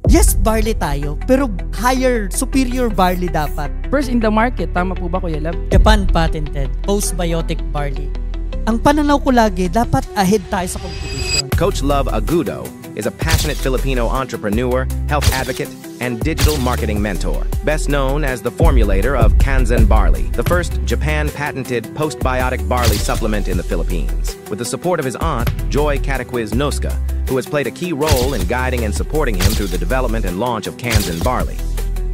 Yes, barley tayo, pero superior barley dapat. First in the market, tama po ba Kuya Lab? Japan patented, postbiotic barley. Ang pananaw ko lagi, dapat ahead tayo sa competition. Coach Love Agudo is a passionate Filipino entrepreneur, health advocate, and digital marketing mentor. Best known as the formulator of Kanzen Barley, the first Japan-patented postbiotic barley supplement in the Philippines. With the support of his aunt, Joy Cataquiz Noska, who has played a key role in guiding and supporting him through the development and launch of Kanzen Barley.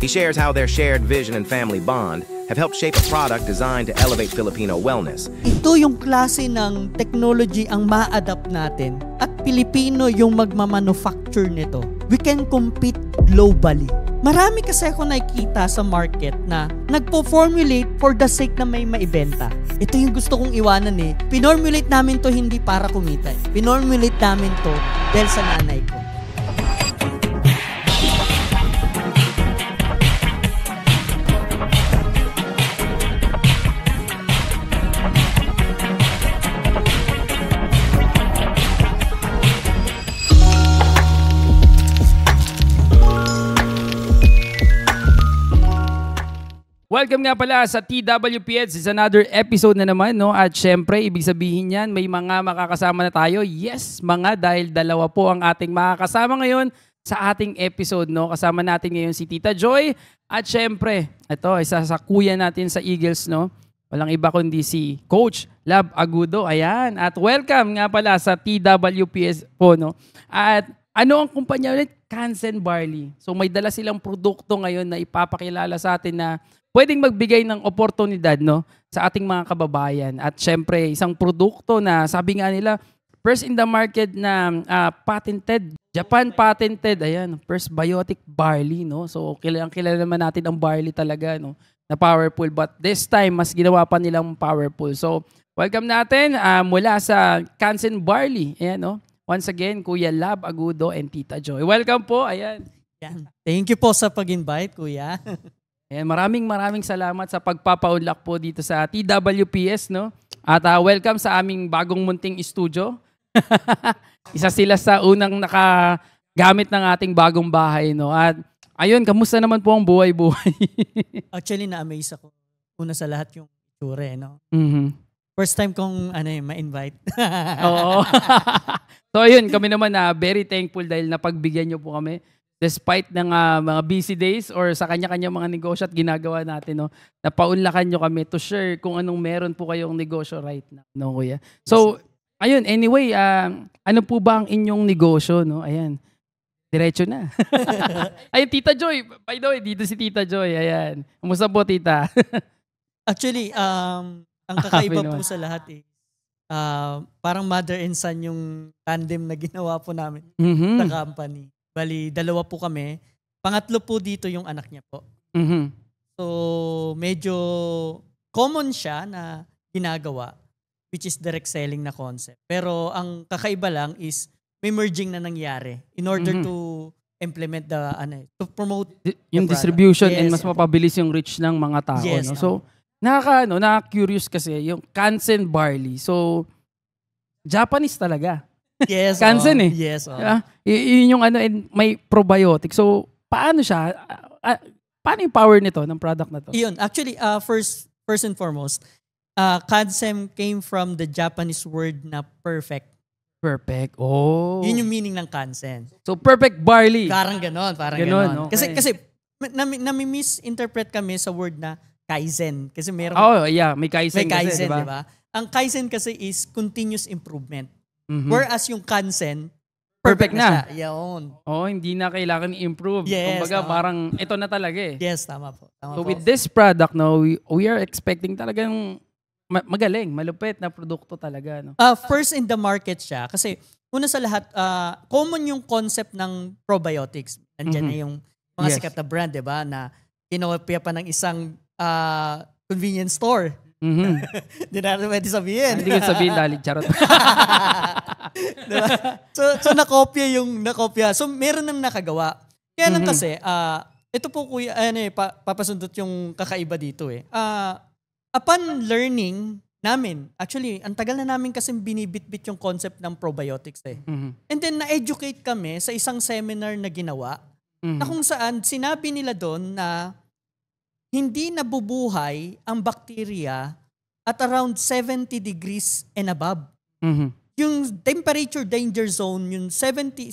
He shares how their shared vision and family bond have helped shape a product designed to elevate Filipino wellness. Ito yung klase ng technology ang ma-adapt natin at Pilipino yung magmamanufacture nito. We can compete globally. Marami kasi ako nakikita sa market na nagpo-formulate for the sake na may maibenta. Ito yung gusto kong iwanan eh. Pinormulate namin to hindi para kumita. Pinormulate namin to dahil sa nanay ko. Welcome nga pala sa TWPS. It's another episode na naman, no? At syempre, ibig sabihin yan, may mga makakasama na tayo. Yes, dahil dalawa po ang ating makakasama ngayon sa ating episode, no? Kasama natin ngayon si Tita Joy. At syempre, ito, isa sa kuya natin sa Eagles, no? Walang iba kundi si Coach Love Agudo. Ayan. At welcome nga pala sa TWPS po, no? At ano ang kumpanya ulit? Kanzen Barley. So may dala silang produkto ngayon na ipapakilala sa atin na pwedeng magbigay ng oportunidad, no, sa ating mga kababayan. At syempre, isang produkto na sabi nga nila, first in the market na patented, Japan patented, ayan, first biotic barley, no. So kilala naman natin ang barley talaga, no, na powerful. But this time, mas ginawa pa nilang powerful. So welcome natin mula sa Kanzen Barley. Ayan, no. Once again, Kuya Love Agudo and Tita Joy. Welcome po, ayan. Thank you po sa pag-invite, Kuya. Ayan, maraming salamat sa pagpapaunlak po dito sa TWPS, no? At welcome sa aming bagong munting studio. Isa sila sa unang nakagamit ng ating bagong bahay, no? At ayun, kamusta naman po ang buhay-buhay? Actually, na-amaze ako. Una sa lahat yung itsura, no? Mm-hmm. First time kong ma-invite. Oo. So ayun, kami naman very thankful dahil napagbigyan nyo po kami. Despite ng mga busy days or sa kanya-kanya mga negosyo at ginagawa natin, no, napaunlakan nyo kami to share kung anong meron po kayong negosyo right now, no, Kuya? So, ayun, anyway, ano po ba ang inyong negosyo, no? Ayan, diretso na. Ayun, Tita Joy, by the way, dito si Tita Joy, ayan. Kumusta po, Tita? Actually, ang kakaiba po sa lahat eh. Parang mother and son yung tandem na ginawa po namin sa company. Bali, dalawa po kami. Pangatlo po dito yung anak niya po. Mm-hmm. So, medyo common siya na ginagawa, which is direct selling na concept. Pero ang kakaiba lang is may merging na nangyari in order to implement to promote yung distribution and mas mapabilis yung reach ng mga tao. Yes, no? So, nakaka-curious kasi yung Kanzen Barley. So, Japanese talaga. Yes. Kanzen eh. Yes. Yun yung may probiotic. So, paano siya? Paano yung power nito, ng product na to? Yun. Actually, first and foremost, Kanzen came from the Japanese word na perfect. Perfect. Oh. Yun yung meaning ng Kanzen. So, perfect barley. Parang ganon. Okay. Kasi nami-misinterpret kami sa word na Kaizen. Kasi meron... Oh, yeah. May Kaizen kasi, diba? Diba? Ang Kaizen kasi is continuous improvement. Mm-hmm. Whereas yung Kanzen, perfect na. Siya. Yun. Oh, hindi na kailangan i-improve. Yes. Kumbaga, parang ito na talaga eh. Yes, tama po. So with this product, no, we are expecting talagang magaling, malupit na produkto talaga. No? First in the market siya. Kasi una sa lahat, common yung concept ng probiotics. Nandiyan na yung mga sikat na brand, diba? Na kinopia pa ng isang convenience store. Hindi na pwede sabihin. Hindi ko sabihin dahil charot. Diba? So nakopya. So meron nang nakagawa. Kaya lang kasi, ito po kuya, papasundot yung kakaiba dito eh. Upon learning namin, actually, ang tagal na namin kasi binibitbit yung concept ng probiotics eh. And then na-educate kami sa isang seminar na ginawa na kung saan sinabi nila doon na hindi nabubuhay ang bacteria at around 70 degrees and above. Yung temperature danger zone, yung 60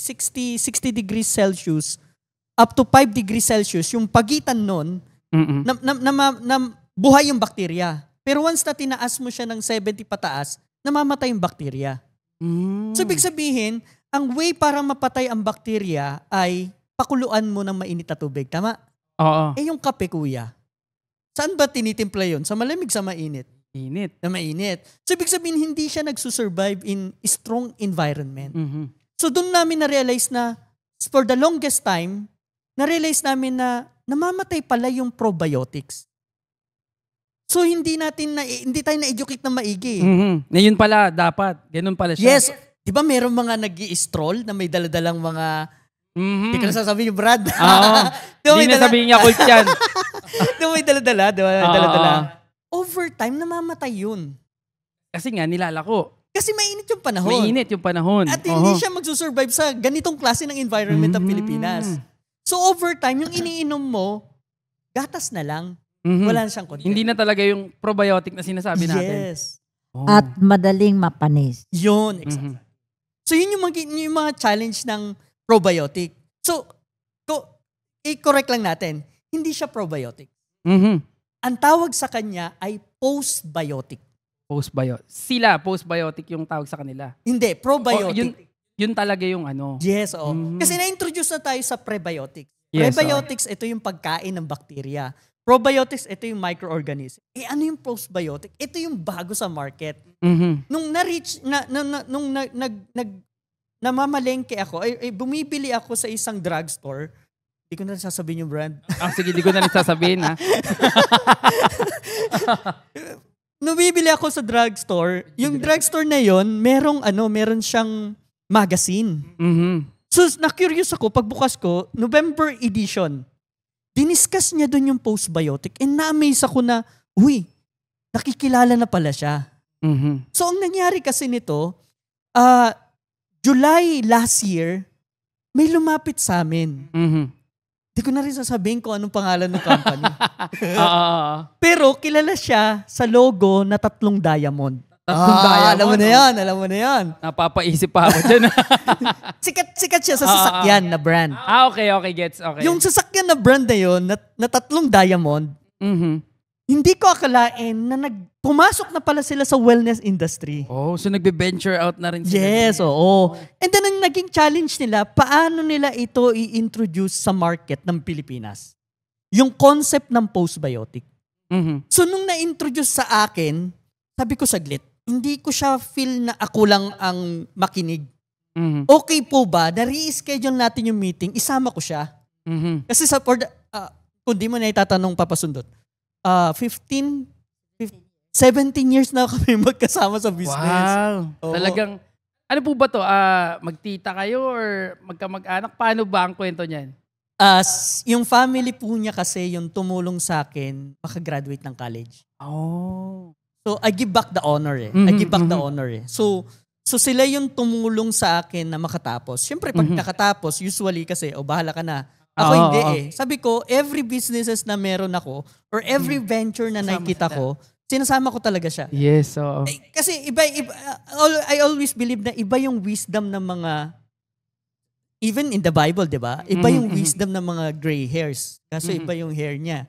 degrees Celsius up to 5 degrees Celsius, yung pagitan nun, na buhay yung bacteria. Pero once na tinaas mo siya ng 70 pataas, namamatay yung bacteria. So, ibig sabihin, ang way para mapatay ang bacteria ay pakuluan mo ng mainit na tubig. Tama? Oo. Yung kape, kuya. Saan ba tinitimpla yun? Sa malamig, sa mainit? Init. Na mainit. So, ibig sabihin, hindi siya nagsusurvive in strong environment. So, doon namin na-realize na for the longest time, na-realize namin na namamatay pala yung probiotics. So, hindi tayo na-educate na maigi. Na yun pala, dapat. Ganun pala siya. Yes. Di ba merong mga nag-i-stroll na may daladalang mga... Hindi ko na sasabihin yung brand. Oo. Hindi na sabihin niya cult yan. Di ba may daladala? Di ba? Daladala. Over time, namamatay yun. Kasi nga, nilalako. Kasi mainit yung panahon. Mainit yung panahon. At hindi siya magsusurvive sa ganitong klase ng environment ng Pilipinas. So over time, yung iniinom mo, gatas na lang. Wala na siyang content. Hindi na talaga yung probiotic na sinasabi natin. Yes. At madaling mapanis. Yun, exactly. So yun yung mga challenge ng probiotic. So, i-correct lang natin, hindi siya probiotic. Ang tawag sa kanya ay postbiotic. Postbiotic. Sila, postbiotic yung tawag sa kanila. Hindi, probiotic. Yun talaga yung ano. Yes, oo. Kasi na-introduce na tayo sa prebiotics. Yes, Prebiotics, ito yung pagkain ng bakterya. Probiotics, ito yung microorganism. Ano yung postbiotic? Ito yung bago sa market. Nung na-reach, namamalengke ako, bumibili ako sa isang drugstore. Hindi ko na sasabihin yung brand. Sige, di ko na rin sasabihin, ha? Bumibili ako sa drugstore. Yung drugstore na yon, meron siyang magazine. So, na-curious ako, pagbukas ko, November edition, diniscuss niya doon yung postbiotic and na-amaze ako na, nakikilala na pala siya. So, ang nangyari kasi nito, July last year, may lumapit sa amin. Di ko na rin sasabihin kung anong pangalan ng company. Pero kilala siya sa logo na 3 diamond. 3 diamond. Alam mo na yan. Napapaisip pa ako dyan. Sikat siya sa sasakyan na brand. Okay, gets. Okay. Yung sasakyan na brand na yun, na 3 diamond, hindi ko akalain na pumasok na pala sila sa wellness industry. So nagbe-venture out na rin sila. Yes, oo. And then ang naging challenge nila, paano nila ito i-introduce sa market ng Pilipinas? Yung concept ng postbiotic. So nung na-introduce sa akin, sabi ko saglit, hindi ko siya feel na ako lang ang makinig. Okay po ba, na-reschedule natin yung meeting, isama ko siya. Kasi kung di mo na itatanong papasundot, 17 years na kami magkasama sa business. Wow. Oo. Talagang, ano po ba to? Magtita kayo or magkamag-anak? Paano ba ang kwento niyan? Yung family po niya kasi yung tumulong sa akin makagraduate ng college. So, I give back the honor So sila yung tumulong sa akin na makatapos. Siyempre, pag nakatapos, usually kasi, bahala ka na. Ako hindi eh. Sabi ko, every businesses na meron ako or every venture na nakikita ko, sinasama ko talaga siya. Yes, kasi iba, I always believe na iba yung wisdom ng mga, even in the Bible, di ba? Iba yung wisdom ng mga gray hairs. Kasi iba yung hair niya.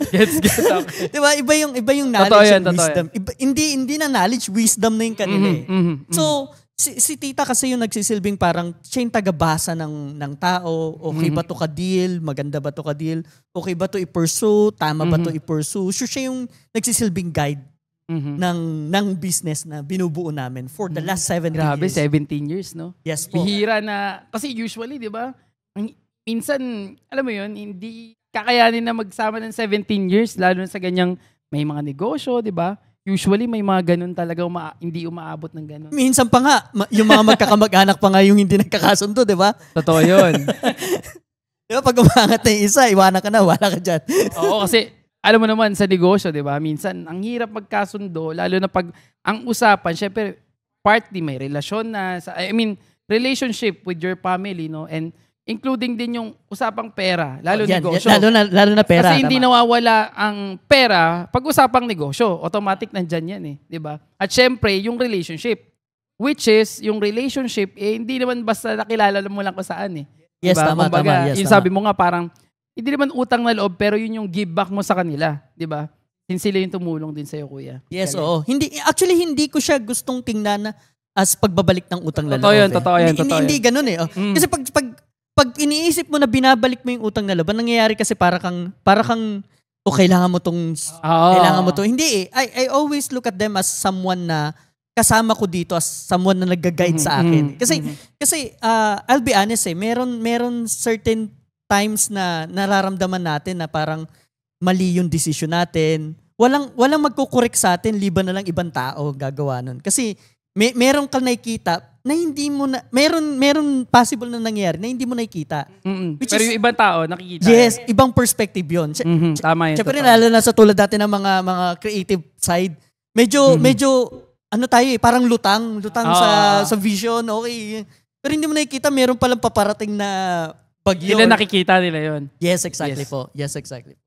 Gets okay. Diba? Iba yung knowledge and wisdom. Hindi na knowledge, wisdom na yung kanila eh. So, si tita kasi yung nagsisilbing parang siya yung tagabasa ng tao. Okay ba to ka-deal? Maganda ba to ka-deal? Okay ba to i-pursue? Tama ba to i-pursue? So, siya yung nagsisilbing guide ng business na binubuo namin for the last 17 Grabe, years. 17 years, no? Yes po. Bihira na, kasi usually, di ba? Minsan, alam mo yun, hindi kakayanin na magsama ng 17 years, lalo na sa ganyang may mga negosyo, di ba? Usually, may mga ganun talaga hindi umaabot ng ganun. Minsan pa nga, yung mga magkakamag-anak pa nga yung hindi nagkakasundo, di ba? Totoo yun. Di ba, pag umangat na yung isa, iwanan ka na, wala ka dyan. Oo, kasi alam mo naman sa negosyo, di ba? Minsan, ang hirap magkasundo, lalo na pag ang usapan, syempre, partly may relasyon na, relationship with your family, no? And including din yung usapang pera, lalo Yan, negosyo. lalo na pera. Kasi hindi tama. nawawala ang pera pag usapang negosyo. Automatic nandyan yan eh. Di ba? At syempre, yung relationship. Which is, yung relationship, hindi naman basta nakilala mo lang kung saan eh. Yes, diba? tama, Kumbaga, tama. Yes, yung tama. sabi mo nga parang, hindi naman utang na loob, pero yun yung give back mo sa kanila. Di ba? Since sila yung tumulong din sa'yo, kuya. Yes, Galing. oo. Hindi ko siya gustong tingnan na as pagbabalik ng utang na loob. Totoo yan. Hindi ganun eh. Oh. Kasi pag iniisip mo na binabalik mo yung utang na loob, ang nangyayari kasi para kang kailangan mo kailangan mo tong. Hindi eh. I always look at them as someone na kasama ko dito, as someone na nag-guide sa akin. Kasi I'll be honest eh, meron certain times na nararamdaman natin na parang mali yung decision natin. Walang magkukorek sa atin, liban na lang ibang tao gagawa nun. Kasi meron kang nakikita na hindi mo na, meron possible na nangyari na hindi mo nakikita. Pero yung ibang tao, nakikita. Yes, ibang perspective yun. Tama yun. Siyempre, lalo na sa tulad natin ng mga creative side, medyo tayo eh, parang lutang sa vision, okay. Pero hindi mo nakikita, meron palang paparating na bagyo. Sila nakikita nila yun. Yes, exactly po. Yes, exactly.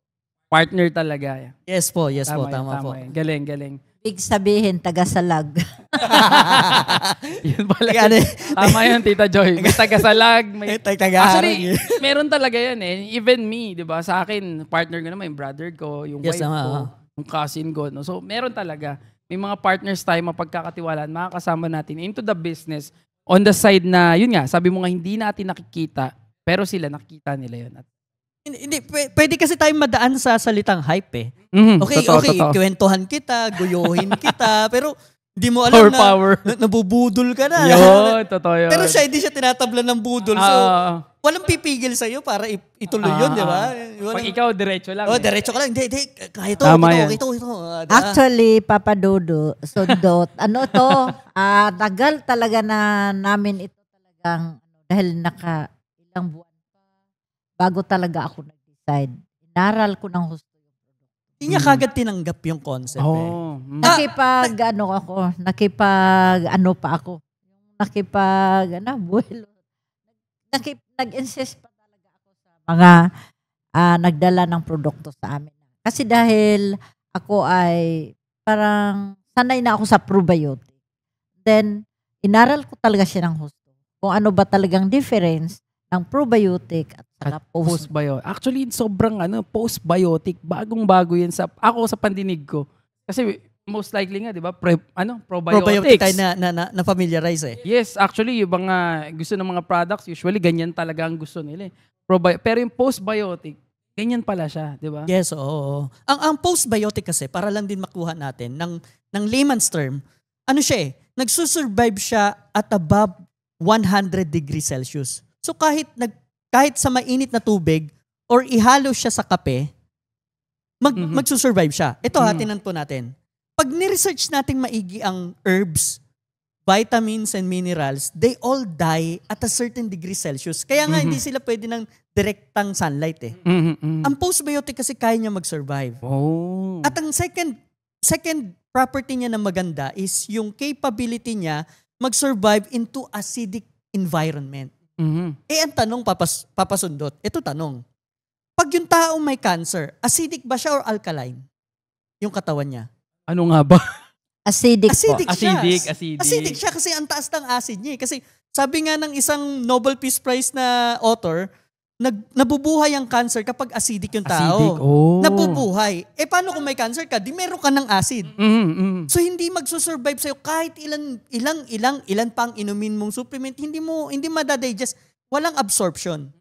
Partner talaga. Yes po, tama po. Yun. Galing. Big sabihin, taga-salag. Yun pala. Tama yun, Tita Joy. May tagasalag. Actually, meron talaga yan eh. Even me, di ba? Sa akin, partner ko naman, yung brother ko, yung wife ko, yung cousin ko. No? So, meron talaga. May mga partners tayo mapagkakatiwalaan, makakasama natin into the business on the side na, yun nga, sabi mo nga, hindi natin nakikita, pero sila nakikita nila yun. Hindi, pwede kasi tayo madaan sa salitang hype eh. Okay, totoo. Kwentuhan kita, guyuhin kita, pero di mo alam power. Nabubudol ka na. Yun, totoo yun. Pero siya, hindi siya tinatablan ng budol. So, walang pipigil sa'yo para ituloy yun, di ba? Pag ikaw, diretso lang. Diretso ka lang. Hindi, kaya ito. Actually, Papa Dodo, Sundot, tagal talaga na namin ito talagang, dahil ilang buwan bago talaga ako nag-decide. Inaral ko ng husto yung product. Hindi niya kagad tinanggap yung concept eh. Nag-insist pa talaga ako sa mga nagdala ng produkto sa amin. Kasi dahil ako ay parang sanay na ako sa probiotic. Then, inaral ko talaga siya ng husto. Kung ano ba talagang difference ng probiotic at saka postbiotic. Actually, sobrang postbiotic. Bagong-bago yan ako sa pandinig ko. Kasi most likely nga, di ba? Probiotics. Probiotic tayo na familiarize eh. Yes, actually, yung mga gusto ng mga products, usually ganyan talaga ang gusto nila. Pero yung postbiotic, ganyan pala siya, di ba? Yes, oo. Ang postbiotic kasi, para lang din makuha natin, ng layman's term, siya eh, nagsusurvive siya at above 100 degrees Celsius. So kahit sa mainit na tubig or ihalo siya sa kape, magsusurvive siya. Ito tinan po natin. Pag ni-research natin maigi ang herbs, vitamins and minerals, they all die at a certain degree Celsius. Kaya nga hindi sila pwede ng direktang sunlight eh. Ang postbiotic kasi kaya niya mag-survive. Oh. At ang second property niya na maganda is yung capability niya mag-survive into acidic environment. Ang tanong, papasundot, ito tanong. Pag yung taong may cancer, acidic ba siya or alkaline? Yung katawan niya. Ano nga ba? Acidic po. Acidic siya kasi ang taas ng acid niya. Kasi sabi nga ng isang Nobel Peace Prize na author, nabubuhay ang cancer kapag acidic yung tao. Acidic, oh. Nabubuhay. Paano kung may cancer ka? Di meron ka ng acid. So hindi magsusurvive sa'yo kahit ilan pang inumin mong supplement, hindi madadigest. Walang absorption.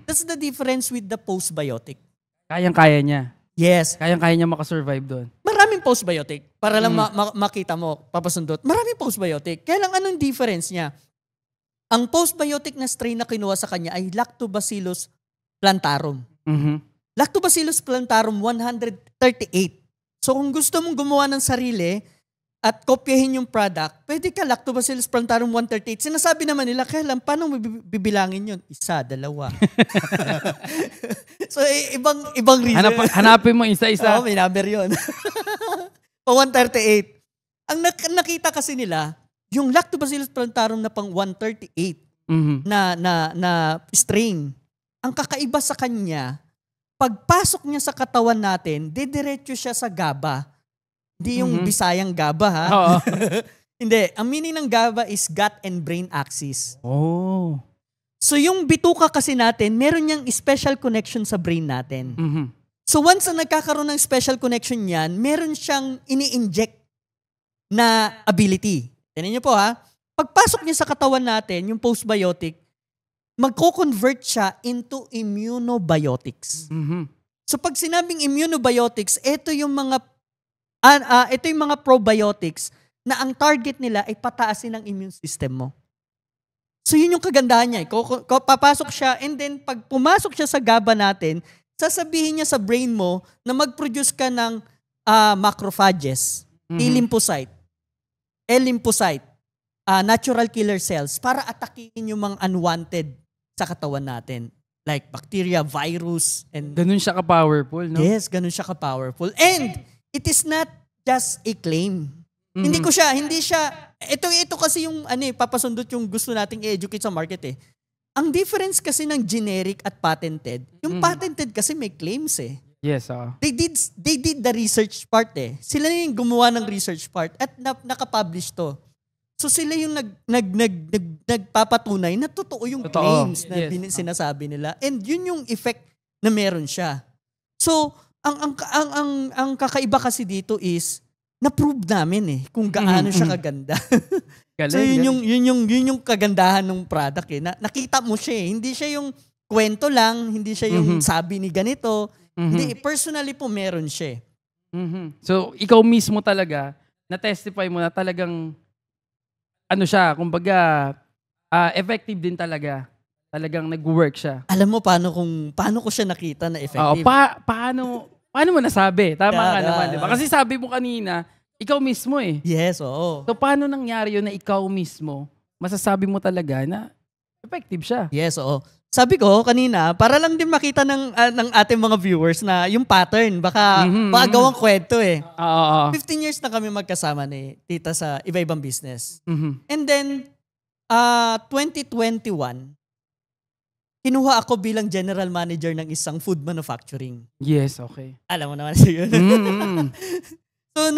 That's the difference with the postbiotic. Kayang-kaya niya. Yes. Kayang-kaya niya makasurvive doon. Maraming postbiotic. Para lang makita mo, papasundot. Maraming postbiotic. Kaya lang anong difference niya? Ang postbiotic na strain na kinuha sa kanya ay Lactobacillus plantarum. Lactobacillus plantarum 138. So kung gusto mong gumawa ng sarili at kopyahin yung product, pwede ka Lactobacillus plantarum 138. Sinasabi naman nila, kaya lang, paano bibilangin yun? 1, 2. So ibang reason. Hanapin mo isa-isa. Oo, may number yun. 138. Ang nakita kasi nila, yung Lactobacillus plantarum na pang 138 na strain, ang kakaiba sa kanya, pagpasok niya sa katawan natin, didiretso siya sa GABA. Hindi yung Bisayang GABA, ha? Oo. Hindi. Ang meaning ng GABA is gut and brain axis. Oh. So yung bituka kasi natin, meron niyang special connection sa brain natin. So once na nagkakaroon ng special connection yan, meron siyang ini-inject na ability. Tignan niyo po, ha? Pagpasok niya sa katawan natin, yung postbiotic, magko-convert siya into immunobiotics. So pag sinabing immunobiotics, ito yung mga probiotics na ang target nila ay pataasin ang immune system mo. So yun yung kagandahan niya. Papasok siya and then pag pumasok siya sa GABA natin, sasabihin niya sa brain mo na mag-produce ka ng macrophages, T-lymphocyte, L-lymphocyte, natural killer cells para atakihin yung mga unwanted sa katawan natin. Like bacteria, virus, and... Ganun siya ka-powerful, no? Yes, ganun siya ka-powerful. And it is not just a claim. Hindi siya, ito kasi yung, papasundot yung gusto nating i-educate sa market eh. Ang difference kasi ng generic at patented, yung patented kasi may claims eh. Yes, They did the research part eh. Sila yung gumawa ng research part at nakapublish to. So sila yung nagpapatunay na totoo yung claims na sinasabi nila. And yun yung effect na meron siya. So, ang kakaiba kasi dito is na-prove namin eh kung gaano siya kaganda. So yun yung kagandahan ng product eh. Nakita mo siya eh. Hindi siya yung kwento lang, hindi siya yung sabi ni ganito. Hindi, personally po meron siya eh. So ikaw mismo talaga, na-testify mo na talagang siya, kumbaga effective din talaga. Talagang nag-work siya. Alam mo paano ko siya nakita na effective? Paano mo nasabi? Tama nga naman, di ba? Kasi sabi mo kanina, ikaw mismo eh. Yes, oo. So paano nangyari yun na ikaw mismo, masasabi mo talaga na effective siya? Yes, oo. Sabi ko kanina, para lang din makita ng ating mga viewers na yung pattern, baka gawang kwento eh. 15 years na kami magkasama ni tita sa iba-ibang business. And then, 2021, kinuha ako bilang general manager ng isang food manufacturing. Yes, okay. Alam mo naman siya yun. So,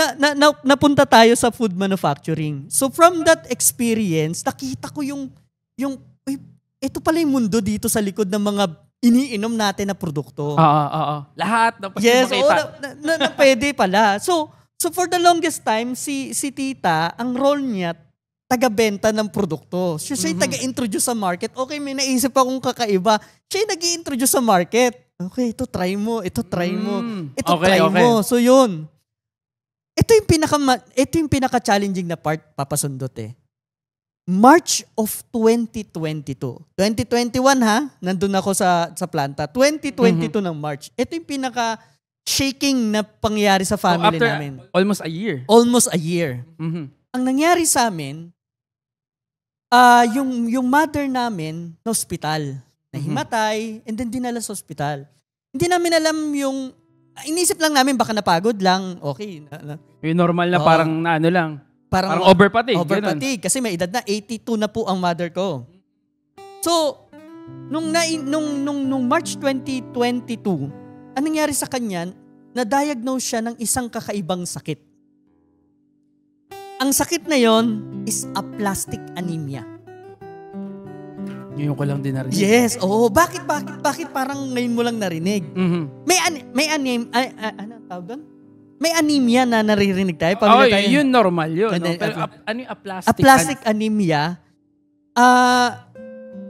napunta tayo sa food manufacturing. So, from that experience, nakita ko yung ito pala yung mundo dito sa likod ng mga iniinom natin na produkto. Lahat na pwede yes, makita. Na pwede pala. So for the longest time, si tita, ang role niya, taga-benta ng produkto. Siya yung taga-introduce sa market. Okay, may naisip akong kakaiba. Siya yung nag-i-introduce sa market. Okay, ito try mo. Ito try mo. Ito try mo. So yun. Ito yung pinaka-challenging na part, papasundot eh. March of 2022. 2021 ha, nandun ako sa planta. 2022 ng March. Ito yung pinaka-shaking na pangyayari sa family namin. Almost a year. Almost a year. Ang nangyari sa amin, yung mother namin na ospital, nahimatay, and then dinala sa ospital. Hindi namin alam yung, inisip lang namin baka napagod lang, okay. Yung normal na parang lang. Parang overfatigue. Overfatigue. Kasi may edad na, 82 na po ang mother ko. So, nung March 2022, anong nangyari sa kanya, na-diagnose siya ng isang kakaibang sakit. Ang sakit na yon is aplastic anemia. Yun ko lang din narinig. Yes, oo. Bakit parang ngayon mo lang narinig? May ano tawag doon? May anemia na naririnig tayo. Yun normal yun. No? Pero ano yung aplastic? Aplastic anemia,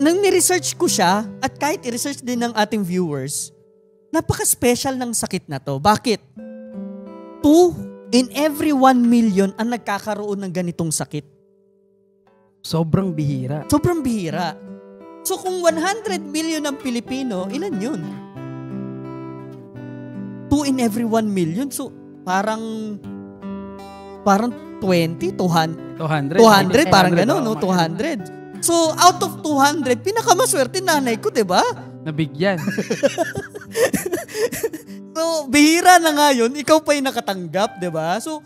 nang ni-research ko siya, at kahit i-research din ng ating viewers, napaka-special ng sakit na to. Bakit? 2 in every 1 million ang nagkakaroon ng ganitong sakit. Sobrang bihira. Sobrang bihira. So kung 100 million ang Pilipino, ilan yun? 2 in every 1 million. So parang 20, 200, parang gano'n, no? 200. So, out of 200, pinakamaswerte nanay ko, diba? Nabigyan. So, bihira na nga yun, ikaw pa yung nakatanggap, diba? So,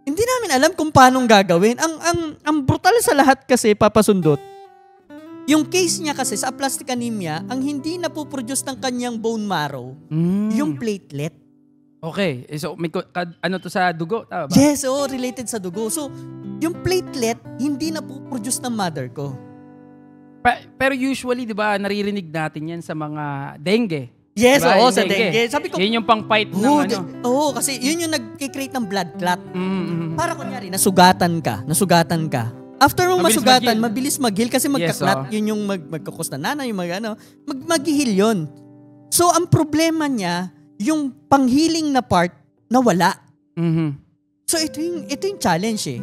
Hindi namin alam kung paano gagawin. Ang brutal sa lahat kasi, Papa Sundot, yung case niya kasi sa aplastic anemia, ang hindi napuproduce ng kanyang bone marrow, yung platelet. Okay. So, ano to sa dugo? Tama ba? Yes, related sa dugo. So, yung platelet, hindi napuproduce ng mother ko. Pero usually, di ba, naririnig natin yan sa mga dengue. Yes, diba? sa dengue. Sabi ko, yun yung pang-fight ng ano. kasi yun yung nag-create ng blood clot. Para kunyari, nasugatan ka. After mong masugatan, mabilis mag-heal kasi magka-clot. Yun yung magkukos na nana, yung mag-heal yun. So, ang problema niya, yung pang-healing na part, nawala. So, ito yung challenge eh.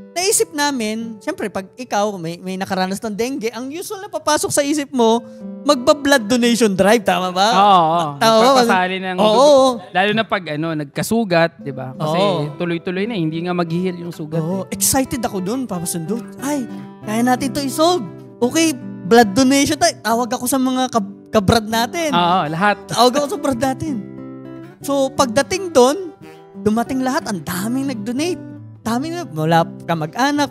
Naisip namin, syempre, pag ikaw may nakaranas ng dengue, ang usual na papasok sa isip mo, magba-blood donation drive, tama ba? Oo. Magpapasali ng dugo. Lalo na pag nagkasugat, di ba? Kasi tuloy-tuloy na, hindi nga mag-heal yung sugat. Excited ako dun, Papa Sundot. Ay, kaya natin to isolve. Okay, blood donation tayo. Tawag ako sa mga kabrad natin. Oo, lahat. Tawag ako sa brad natin. So, pagdating dun, dumating lahat, ang daming nag-donate. Dami na, wala ka mag-anak.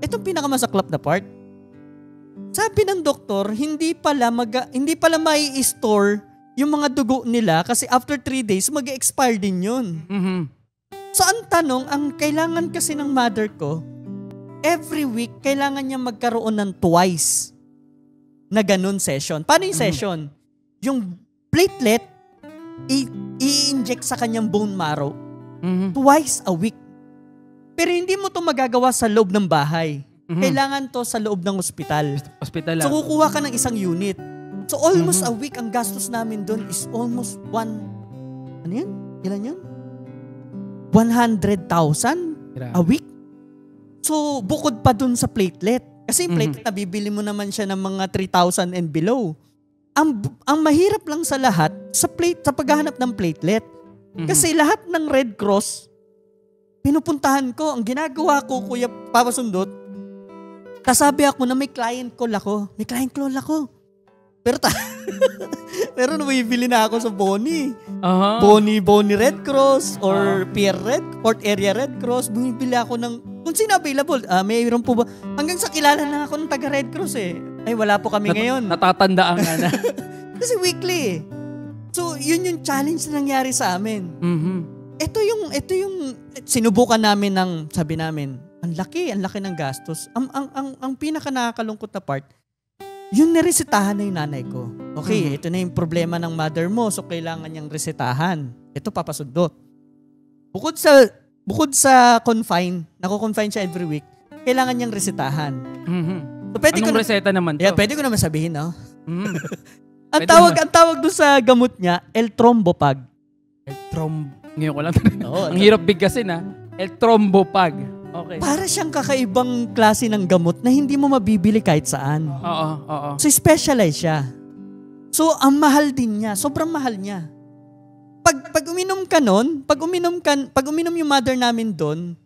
Itong pinakamasaklap na part. Sabi ng doktor, hindi pala mai-store yung mga dugo nila kasi after 3 days, mag-expire din yun. So, ang tanong, ang kailangan kasi ng mother ko, every week, kailangan niya magkaroon ng twice na ganun session. Paano yung session? Yung platelet, i-inject sa kanyang bone marrow twice a week. Pero hindi mo to magagawa sa loob ng bahay. Kailangan to sa loob ng ospital. Hospital lang. So, kukuha ka ng isang unit. So, almost a week, ang gastos namin doon is almost ano yan? Ilan yun? 100,000 a week. So, bukod pa doon sa platelet. Kasi yung platelet, nabibili mo naman siya ng mga 3,000 and below. Ang mahirap lang sa lahat, sa paghahanap ng platelet. Kasi lahat ng Red Cross, pinupuntahan ko. Ang ginagawa ko, Kuya Papa Sundot, kasabi ako na may client call ako. Pero nabibili na ako sa Boni. Boni Red Cross or Port Area Red Cross. Bumibili ako ng, kung sino available, mayroon po ba? Hanggang sa kilala na ako ng taga Red Cross eh. Ay, wala po kami ngayon. Natatandaan nga na. Kasi weekly. So, yun yung challenge na nangyari sa amin. Ito yung sinubukan namin sabi namin, ang laki ng gastos. Ang pinaka nakakalungkot na part, yung niresetahan na yung nanay ko. Okay, ito na yung problema ng mother mo, so kailangan niyang resetahan. Ito, Papa Sundot. Bukod sa confine, nako-confine siya every week, kailangan niyang resetahan. So, anong reseta naman to? Yeah, pwede ko naman sabihin, no? Ang tawag doon sa gamot niya, L-Trombopag. Ngayon ko lang. Ang hirap bigkasin L-Trombopag. Okay. Para siyang kakaibang klase ng gamot na hindi mo mabibili kahit saan. Oo. So, specialized siya. So, ang mahal din niya. Sobrang mahal niya. Pag uminom ka nun, pag uminom yung mother namin doon,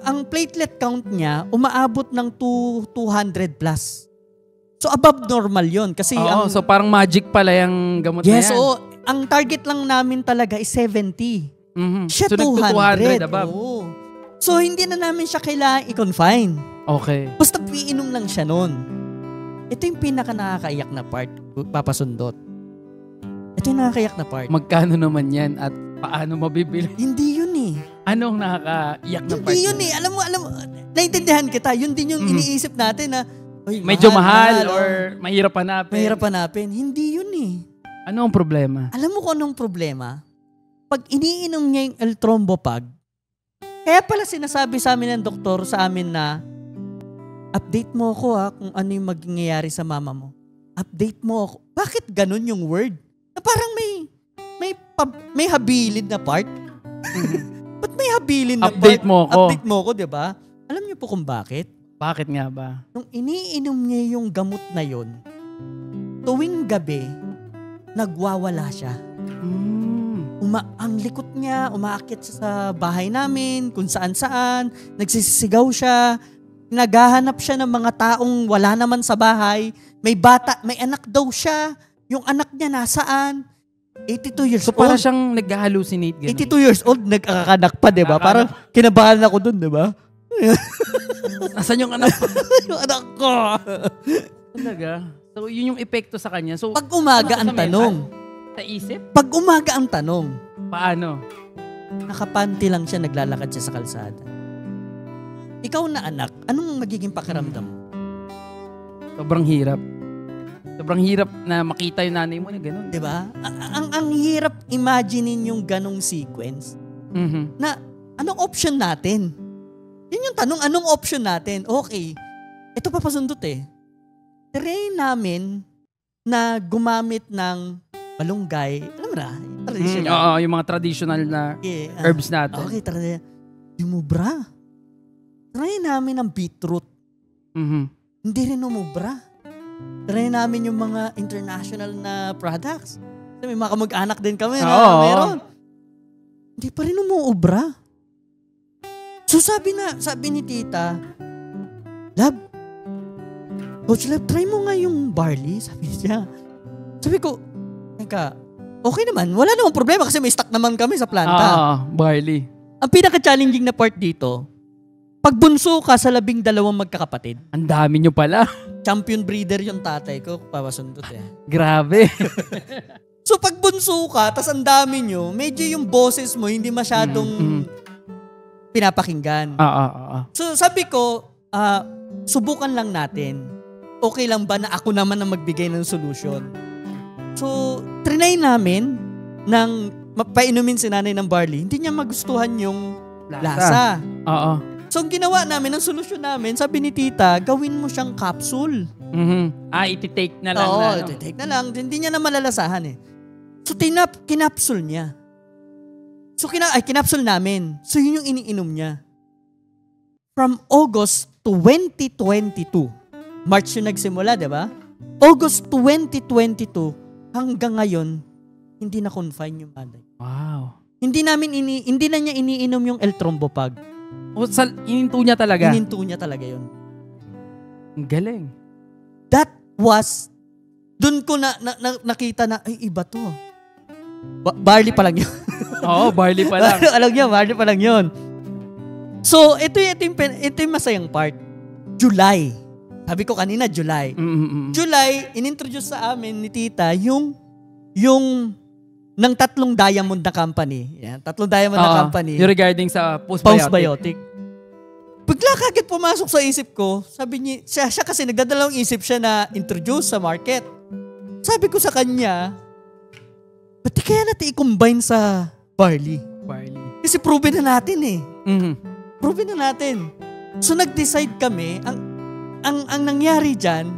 ang platelet count niya, umaabot ng 200 plus. So, above normal yon kasi so parang magic pala yung gamot na yan. Yes, ang target lang namin talaga is 70. Siya so, 200 above. Oo. So, hindi na namin siya kailangan i-confine. Okay. Basta iinom lang siya nun. Ito yung pinaka nakakaiyak na part, Papa Sundot. Ito yung nakakaiyak na part. Magkano naman yan at paano mabibili? Hindi yun eh. Anong nakakaiyak na part? Hindi yun eh. Alam mo, naiintindihan kita. Yun din yung iniisip natin na, medyo mahal or mahirap hanapin. Hindi yun eh. Ano ang problema? Alam mo kung anong problema? Pag iniinom niya yung L-Trombopag, kaya pala sinasabi sa amin ng doktor sa amin na, update mo ako kung ano yung mangyayari sa mama mo. Update mo ako. Bakit ganun yung word? Na parang may habilin na part. Ba't may habilin na update part? Mo ako. Update mo ako, diba? Alam niyo po kung bakit? Bakit nga ba? Nung iniinom niya yung gamot na yon, tuwing gabi, nagwawala siya. Ang likot niya, umaakit siya sa bahay namin, kung saan-saan, nagsisigaw siya, naghahanap siya ng mga taong wala naman sa bahay, may bata, may anak daw siya, yung anak niya nasaan, 82 years So para old. siyang nag-hallucinate. 82 years old, nagkakanak pa, di ba? Parang kinabahan ako dun, di ba? Nasaan yung anak ko? Yung anak ko. Talaga? So yun yung epekto sa kanya. So, Pag umaga ang sa mental? tanong. Sa isip? Pag umaga ang tanong, Paano? nakapanty lang siya, naglalakad siya sa kalsada. Ikaw na anak, anong magiging pakiramdam mo? Sobrang hirap. Sobrang hirap na makita yung nanay mo na gano'n. Di ba? Ang hirap imaginein yung ganong sequence Mhm. na anong option natin? Yun yung tanong, anong option natin? Okay, ito papasundot eh. Train namin na gumamit ng malunggay. Alam mo na, traditional. Oo, yung mga traditional na herbs natin. Okay, traditional. Umubra. Try namin ng beetroot. Mhm. Hindi rin umubra. Try namin yung mga international na products. Kasi may mga kamag-anak din kami na Oo. meron. Hindi pa rin umuubra. So sabi ni tita, Lab, Coach Lab, try mo nga yung barley. Sabi niya. Sabi ko, teka, okay naman. Wala namang problema kasi may stock naman kami sa planta. Barley. Ang pinaka-challenging na part dito, pag bunso ka sa 12 magkakapatid, Ang dami nyo pala. champion breeder yung tatay ko, papasundot eh. Grabe. So pag bunso ka, tas ang dami nyo, medyo yung boses mo hindi masyadong pinapakinggan. So sabi ko, subukan lang natin. Okay lang ba na ako naman ang magbigay ng solution? So, trinay namin nang painumin si nanay ng barley. Hindi niya magustuhan yung lasa. Oo. So, ang ginawa namin, ang solusyon namin, sabi ni tita, gawin mo siyang capsule. Mhm. Iti-take na lang. Oo, na, no? iti-take na lang. Hindi niya na malalasahan eh. So, kinapsule niya. So, kinapsule namin. So, yun yung iniinom niya. From August 2022, March yung nagsimula, di ba? August 2022, hanggang ngayon, hindi na confine yung nanay. Wow. Hindi na niya iniinom yung L-Trombopag. O, ininto niya talaga. Ininto niya talaga yun. Ang galing. That was, dun ko nakita na, ay, iba to. Barley pa lang yun. Oo, barley pa lang. Barley pa lang yun. So, ito yung masayang part. July. Sabi ko kanina, July. July, inintroduce sa amin ni tita yung ng 3 diamond na company. Yan, 3 diamond na company. Yung regarding sa postbiotic. Bigla kagad pumasok sa isip ko, sabi niya, siya kasi nagdadalawang isip siya na introduce sa market. Sabi ko sa kanya, ba't di kaya natin i-combine sa barley? Kasi proven na natin eh. Mhm. Proven na natin. So nag-decide kami, ang nangyari dyan,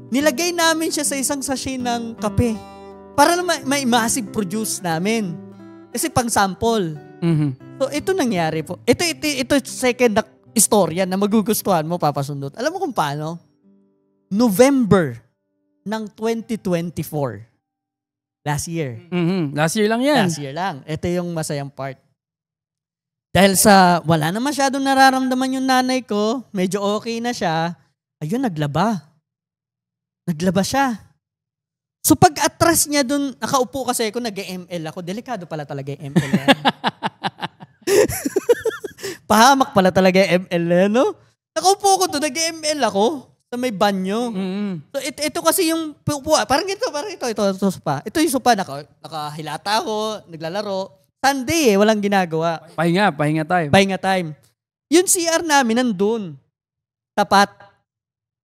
nilagay namin siya sa isang sachet ng kape. Para na may massive produce namin. Kasi pang sample. Mhm. So ito nangyari po. Ito second na istorya na magugustuhan mo, papasundot. Alam mo kung paano? November ng 2024. Last year. Mhm. Last year lang yan. Last year lang. Ito yung masayang part. Dahil sa wala na masyadong nararamdaman yung nanay ko, medyo okay na siya, ayun, naglaba. Naglaba siya. So pag atras niya dun, nakaupo kasi ako, nag-ML ako. Delikado pala talaga yung ML yan. Pahamak pala talaga yung ML yan, no? Nakaupo ako doon, nag-ML ako sa may banyo. Mhm. So ito kasi yung, parang ito sopa. Ito yung sopa, nakahilata ako, naglalaro. Sunday eh, walang ginagawa. Pahinga time. Pahinga time. Yung CR namin nandun. Tapat.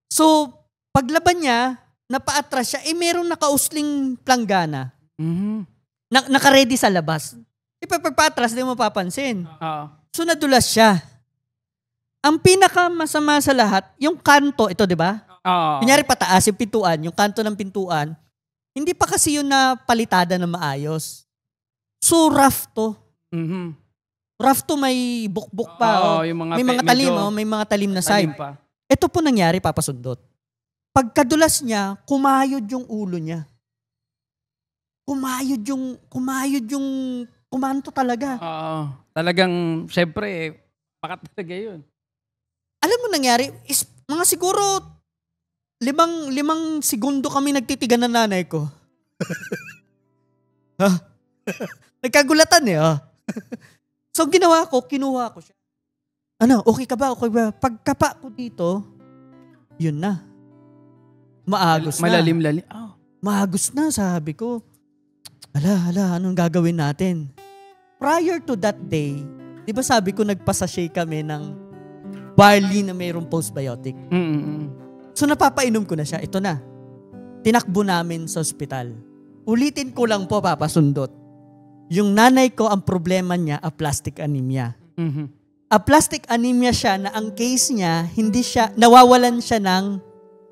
So, paglaban niya, napaatras siya, merong nakausling planggana. Mhm. Naka-ready sa labas. Pagpatras, di mo mapapansin. Oo. So, nadulas siya. Ang pinakamasama sa lahat, yung kanto, ito di ba? Oo. Kunyari pataas yung pintuan, yung kanto ng pintuan, hindi pa kasi yun na palitada na maayos. So, rough to. Mhm. Rough to, may bukbuk pa. Oo, yung mga may mga talim, may mga talim na side. talim pa. Ito po nangyari, papasundot. Pagkadulas niya, kumayod yung ulo niya. Kumanto talaga. Oo. Talagang, syempre, pakat talaga yun. Alam mo nangyari, mga siguro 5 segundo kami nagtitigan ng nanay ko. Nagkagulatan eh. So, ginawa ko, kinuha ko siya. Ano, okay ka ba? Okay ba? Pagkapa ko dito, yun na. Maagos na. Malalim-lalim. Oh. Maagos na, sabi ko. Hala, anong gagawin natin? Prior to that day, di ba sabi ko nagpasashay kami ng barley na mayroong postbiotic? So napapainom ko na siya. Ito na. Tinakbo namin sa ospital. Ulitin ko lang po, papasundot. Yung nanay ko, ang problema niya, aplastic anemia. Aplastic anemia siya na ang case niya, nawawalan siya ng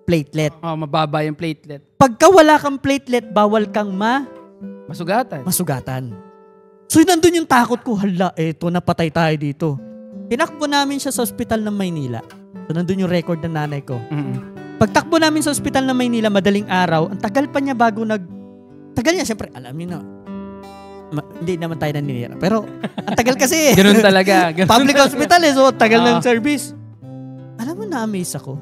platelet. Mababa yung platelet. Pagka wala kang platelet, bawal kang masugatan. So nandun yung takot ko, hala, eto, napatay tayo dito. Tinakbo namin siya sa ospital ng Maynila. So nandun yung record ng nanay ko. Pagtakbo namin sa ospital ng Maynila, madaling araw, ang tagal pa niya bago tagal niya, syempre, alam niyo na, hindi naman tayo naninira. Pero, ang tagal kasi. Ganun talaga. Public hospital so tagal ng service. Alam mo, na-amaze ako.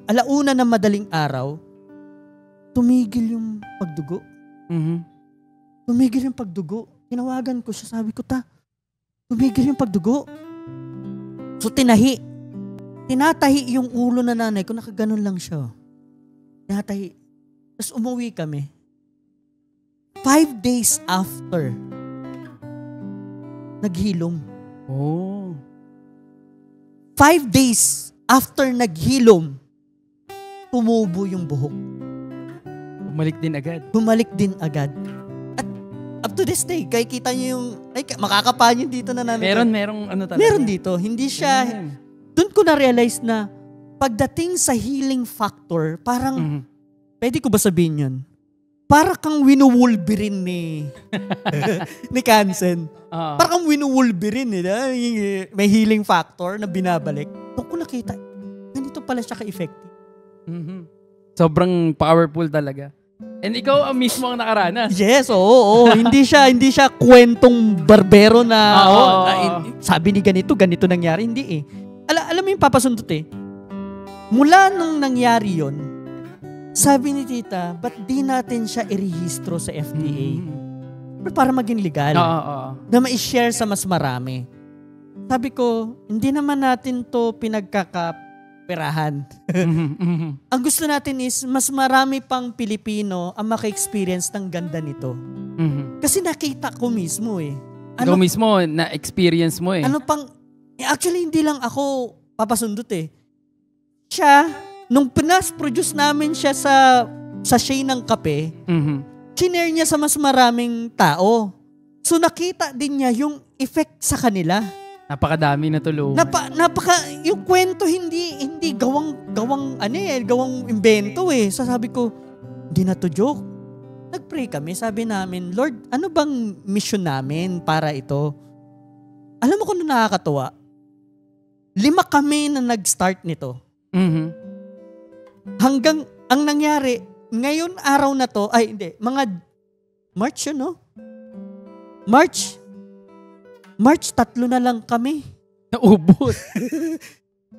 Alauna ng madaling araw, tumigil yung pagdugo. Tumigil yung pagdugo. Tinawagan ko siya, sabi ko, tumigil yung pagdugo. So, tinatahi yung ulo na nanay ko, nakaganon lang siya. Tinatahi. Tapos umuwi kami. 5 days after, naghilom. 5 days after naghilom, tumubo yung buhok. Bumalik din agad. At up to this day, kaya kita niyo yung, makakapanyo dito na namin. Merong ano talaga. Meron dito. Hindi siya, doon ko na-realize na, pagdating sa healing factor, parang, pwede ko ba sabihin yun? Para kang winu-Wolverine ni Kansen. Para kang winu-Wolverine may healing factor na binabalik. Doon ko nakita, ganito pala siya ka-effective. Sobrang powerful talaga. And ikaw mismo ang nakaranas. Yes, oo. hindi siya kwentong barbero na sabi ni ganito nangyari. Hindi eh. Alam mo yung papasundot eh. Mula nung nangyari yon, sabi ni tita, ba't di natin siya irehistro sa FDA? Para maging legal. Na ma-share sa mas marami. Sabi ko, hindi naman natin to pinagkakaperahan. Ang gusto natin is, mas marami pang Pilipino ang maka-experience ng ganda nito. Kasi nakita ko mismo eh. Ikaw mismo, na-experience mo eh. Actually, hindi lang ako papasundot eh. Siya, nung pinas-produce namin siya sa sachet ng kape, shinare niya sa mas maraming tao. So nakita din niya yung effect sa kanila. Napakadami na tulong. Yung kwento hindi gawang invento eh. Sabi ko, hindi na to joke. Nag-pray kami, sabi namin, Lord, ano bang mission namin para ito? Alam mo kung nakakatuwa? 5 kami na nag-start nito. Hanggang, ang nangyari, ngayon araw na to, mga March yun, no? March 3 na lang kami. Naubos.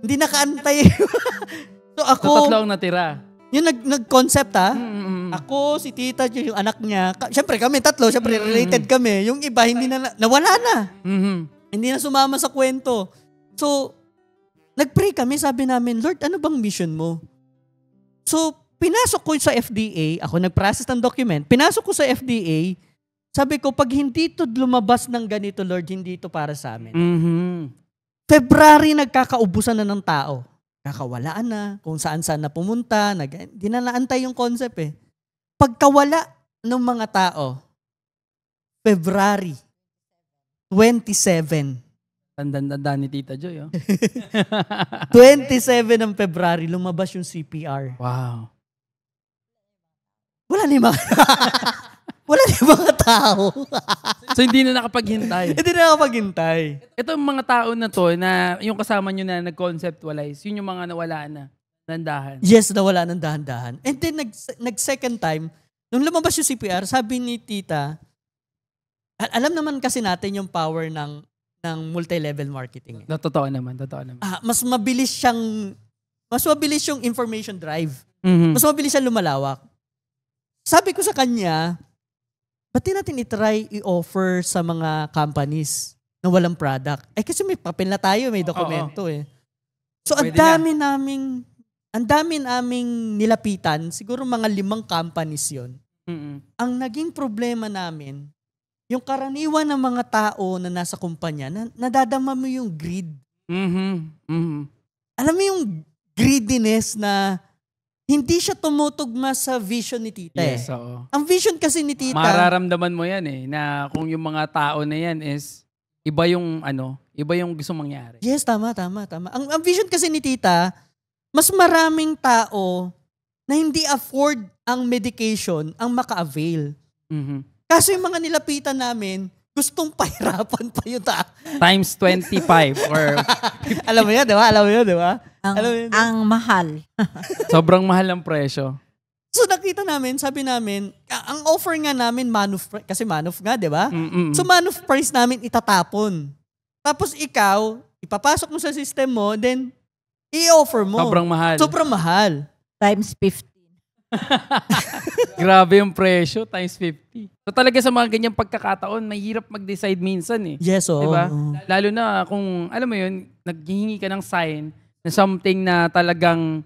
Hindi nakaantay. So ako, 3 ang natira. Yung nag-concept Ako, si tita, yung anak niya. Siyempre kami 3, siyempre related kami. Yung iba, hindi nawala na. Hindi na sumama sa kwento. So, nag-pray kami, sabi namin, Lord, ano bang mission mo? So, pinasok ko sa FDA, ako nag-process ng document, pinasok ko sa FDA, sabi ko, pag hindi ito lumabas ng ganito, Lord, hindi ito para sa amin. February, nagkakaubusan na ng tao. Kakawalaan na, kung saan-saan na pumunta, hindi na naantay yung concept eh. Pagkawala ng mga tao, February 27. Tanda ni Tita Joy, 27 ng February, lumabas yung CPR. Wow. Wala na yung mga tao. So, hindi na nakapaghintay. Hindi na nakapaghintay. Ito yung mga tao na to, na yung kasama nyo na nag-conceptualize, yun yung mga nawala na, dahan-dahan. Yes, nawala ng dahan-dahan. And then, nag-second time, nung lumabas yung CPR, sabi ni Tita, alam naman kasi natin yung power ng multi-level marketing. Totoo naman. Mas mabilis yung information drive. Mm-hmm. Mas mabilis siyang lumalawak. Sabi ko sa kanya, ba't di natin itry i-offer sa mga companies na walang product? Kasi may papel na tayo, may dokumento eh. So, ang dami naming nilapitan, siguro mga 5 companies yon. Ang naging problema namin, yung karaniwan ng mga tao na nasa kumpanya, nadadama mo yung greed. Alam mo yung greediness na hindi siya tumutugma sa vision ni tita. Yes, oo. Ang vision kasi ni tita, mararamdaman mo yan na kung yung mga tao na yan is iba yung gusto mangyari. Yes, tama. Ang vision kasi ni tita, mas maraming tao na hindi afford ang medication ang maka-avail. Kaso yung mga nilapitan namin, gustong pahirapan pa yung Times 25 or... Alam mo yun, di ba? Ang mahal. Sobrang mahal ang presyo. So nakita namin, sabi namin, ang offer nga namin, kasi Manuf nga, di ba? So Manuf price namin itatapon. Tapos ikaw, ipapasok mo sa system mo, then i-offer mo. Sobrang mahal. Times 15. Grabe yung presyo, times 50. So talaga sa mga ganyang pagkakataon, mahirap mag-decide minsan eh. Yes, oo. Diba? Lalo na kung, alam mo yun, naghihingi ka ng sign na something na talagang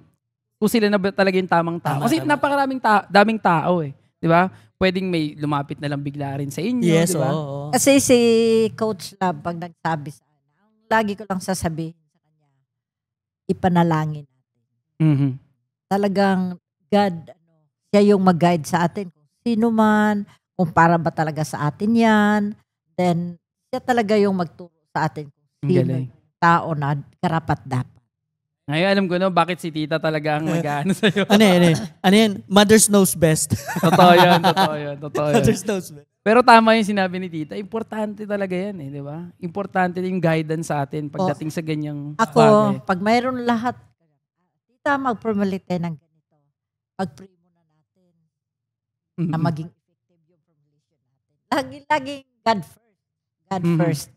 kung sila na talaga yung tamang tao. Kasi napakaraming daming tao eh. Di ba? Pwedeng may lumapit na lang bigla rin sa inyo. Yes, diba? oo. Kasi si Coach Lab, pag nagsabi sa akin, lagi ko lang sasabihin sa kanya, ipanalangin natin. Talagang God, siya yung mag-guide sa atin. Kung sino man, kung para ba talaga sa atin yan, then siya talaga yung magturo sa atin kung sino yung tao na karapat-dapat. Ngayon, alam ko bakit si tita talaga ang mag-ano sa'yo. Ano yan? Mothers knows best. Totoo yan. Mothers knows best. Pero tama yung sinabi ni tita. Importante talaga yan di ba? Importante yung guidance sa atin pagdating sa ganyang bagay. Pag mayroon lahat, tita, mag-formulate tayo ng ganito. Pag-pray muna natin na maging effective yung formulation natin. Laging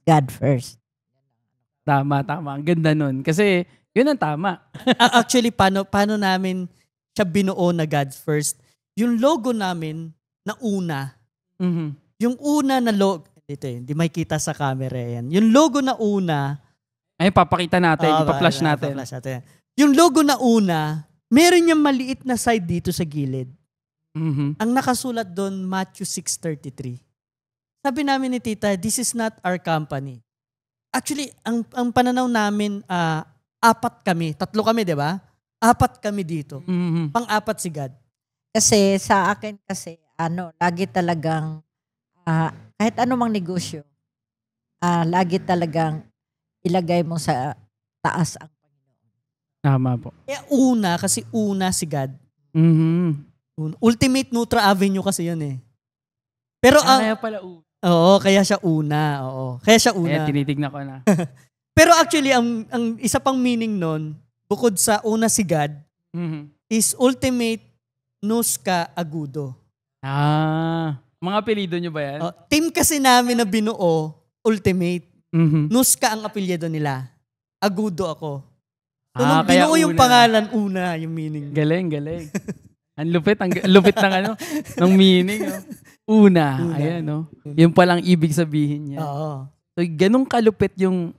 God first. Tama. Ang ganda nun. Kasi, yun ang tama. Actually, paano namin siya binuo na God first? Yung logo namin na una, yung una na logo, dito hindi makikita sa camera yan. Yung logo na una, ay papakita natin, ipa-flash natin. Yung logo na una, meron niyang maliit na side dito sa gilid. Ang nakasulat doon, Matthew 6:33. Sabi namin ni tita, this is not our company. Actually, ang pananaw namin, 4 kami. 3 kami, di ba? 4 kami dito. Pang-4 si God. Kasi sa akin lagi talagang, kahit anumang negosyo, lagi talagang ilagay mo sa taas ang Panginoon. Tama po. Kaya kasi una si God. Ultimate Nutra Avenue kasi yun eh. Pero kaya pala una. Oo, kaya siya una. Kaya tinitignan ko na. Pero actually, ang isa pang meaning nun, bukod sa una si God, is Ultimate Nuska Agudo. Mga apelyido nyo ba yan? Team kasi namin na binuo, Ultimate. Nuska ang apelyido nila. Agudo ako. So, nung binuo yung pangalan, una yung meaning. Galing. Ang lupit ng meaning. Una. Ayan, Yung palang ibig sabihin niya. Oo. So, ganun kalupit yung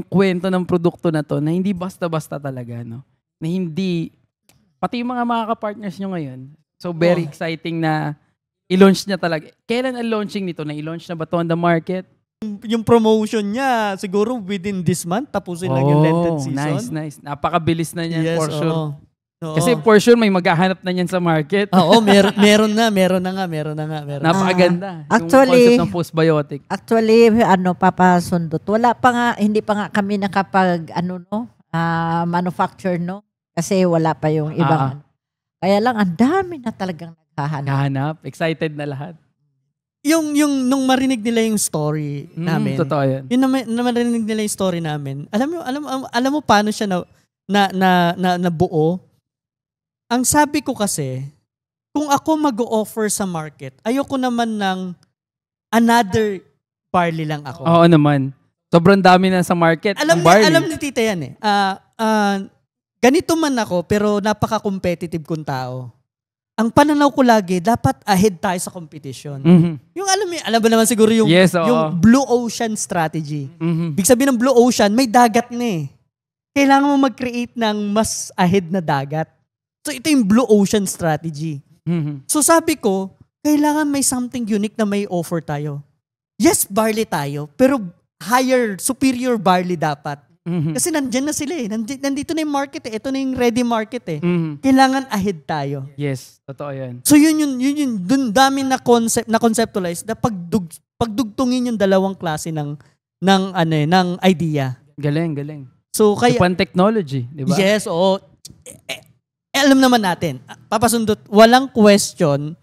kwento ng produkto na to na hindi basta-basta talaga, Na hindi, pati yung mga ka-partners nyo ngayon, so very exciting na i-launch niya talaga. Kailan ang launching nito? Na i-launch na ba to on the market? Yung promotion niya, siguro within this month, tapusin lang yung Lenten season. Nice. Napakabilis na niyan, for sure. Oo. Kasi for sure may maghahanap na niyan sa market. Oo, meron na nga. Napakaganda. Actually, yung concept ng postbiotic. Actually, papasundot. Hindi pa nga kami manufacture, Kasi wala pa yung ibang. Kaya lang, ang dami na talagang naghahanap. Excited na lahat. Yung nung marinig nila yung story namin. Totoo yan. Yung marinig nila yung story namin. Alam mo paano siya nabuo? Ang sabi ko kasi, kung ako mag-o-offer sa market, ayoko naman ng another barley lang ako. Oo naman. Sobrang dami na sa market. Alam ni tita yan eh. Ganito man ako, pero napaka-competitive kong tao. ang pananaw ko lagi, dapat ahead tayo sa competition. Yung alam ba naman siguro yung, Yes, oo. yung blue ocean strategy. Mhm. Big sabihin ng blue ocean, may dagat na eh. Kailangan mo mag-create ng mas ahead na dagat. So ito yung blue ocean strategy. Mhm. So sabi ko, kailangan may something unique na may offer tayo. Yes, barley tayo, pero higher, superior barley dapat. Mhm. Kasi nandyan na sila eh. Nandito na yung market eh. Ito na yung ready market eh. Mhm. Kailangan ahead tayo. Yes, totoo yan. So yun, dun dami na conceptualize na pagdugtungin yung dalawang klase ng idea. Galing. So kaya Japan technology, di ba? yes, oo. Alam naman natin, papasundot, walang question.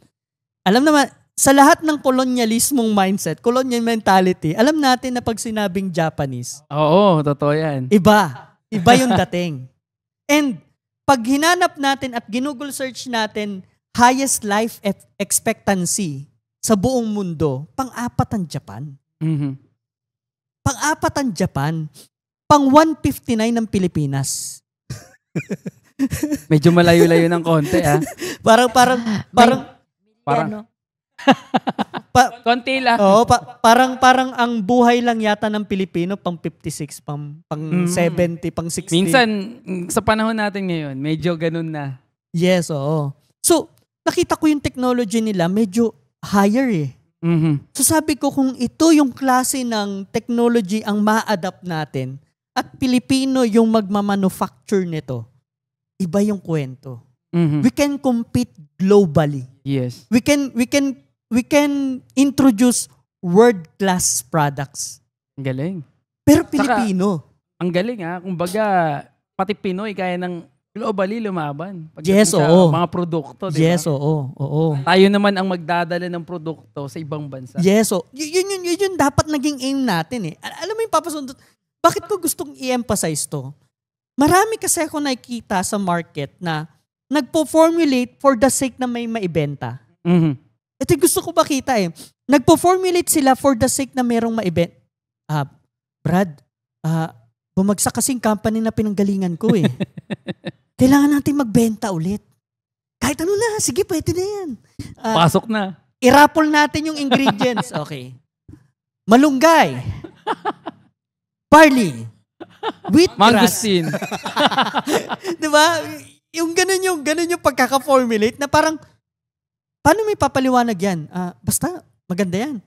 Alam naman, sa lahat ng kolonyalismong mindset, colonial mentality, alam natin na pag sinabing Japanese, Oo, totoo yan. iba yung dating. And pag hinanap natin at ginugol search natin highest life expectancy sa buong mundo, pang-apat ang Japan. Mhm. Pang-apat ang Japan. Pang-159 ng Pilipinas. Medyo malayo-layo ng konti, ah. Parang Ano? Konti lang. parang ang buhay lang yata ng Pilipino pang 56, pang 70, pang 60. Minsan, sa panahon natin ngayon, medyo ganun na. Yes, oo. So, nakita ko yung technology nila medyo higher eh. Mhm. So sabi ko, kung ito yung klase ng technology ang ma-adapt natin at Pilipino yung magmamanufacture nito, iba yung kwento. Mhm. We can compete globally. Yes. We can introduce world-class products. Ang galing. Pero Pilipino. Ang galing, ah. Kumbaga, pati Pinoy kaya ng globally lumaban. Yes, Pagdating sa oo. mga produkto, di ba? Yes, oo. Tayo naman ang magdadala ng produkto sa ibang bansa. Yes, yun dapat naging aim natin eh. Alam mo yung papasundot, bakit ko gustong i-emphasize to? Marami kasi ako nakikita sa market na nagpo-formulate for the sake na may maibenta. Mhm. Ito yung gusto ko makita eh. Nagpo-formulate sila for the sake na merong maibenta. Brad, bumagsak kasing company na pinanggalingan ko eh. Kailangan natin magbenta ulit. Kahit ano na, sige, pwede na yan. Pasok na. I-raffle natin yung ingredients. Okay. Malunggay. Barley. Wheatgrass. Mangosteen. Diba? Yung ganun yung pagkaka-formulate na parang, paano may papaliwanag yan? Basta, maganda yan.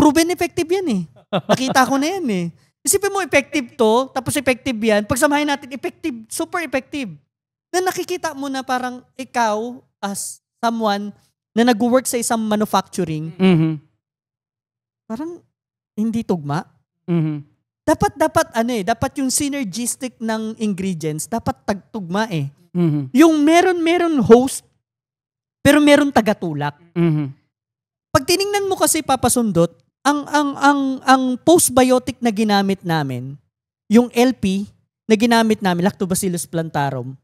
Proven effective yan eh. Nakita ko na yan eh. Isipin mo, effective to, tapos effective yan. Pagsamahin natin, effective, super effective. Na nakikita mo na parang ikaw, as someone na nag-work sa isang manufacturing, Mhm. parang hindi tugma. Mhm. Dapat yung synergistic ng ingredients, dapat tagtugma eh. Mhm. Yung meron host, pero meron tagatulak. Mhm. Pag tiningnan mo kasi papasundot, ang postbiotic na ginamit namin, yung LP na ginamit namin, Lactobacillus plantarum,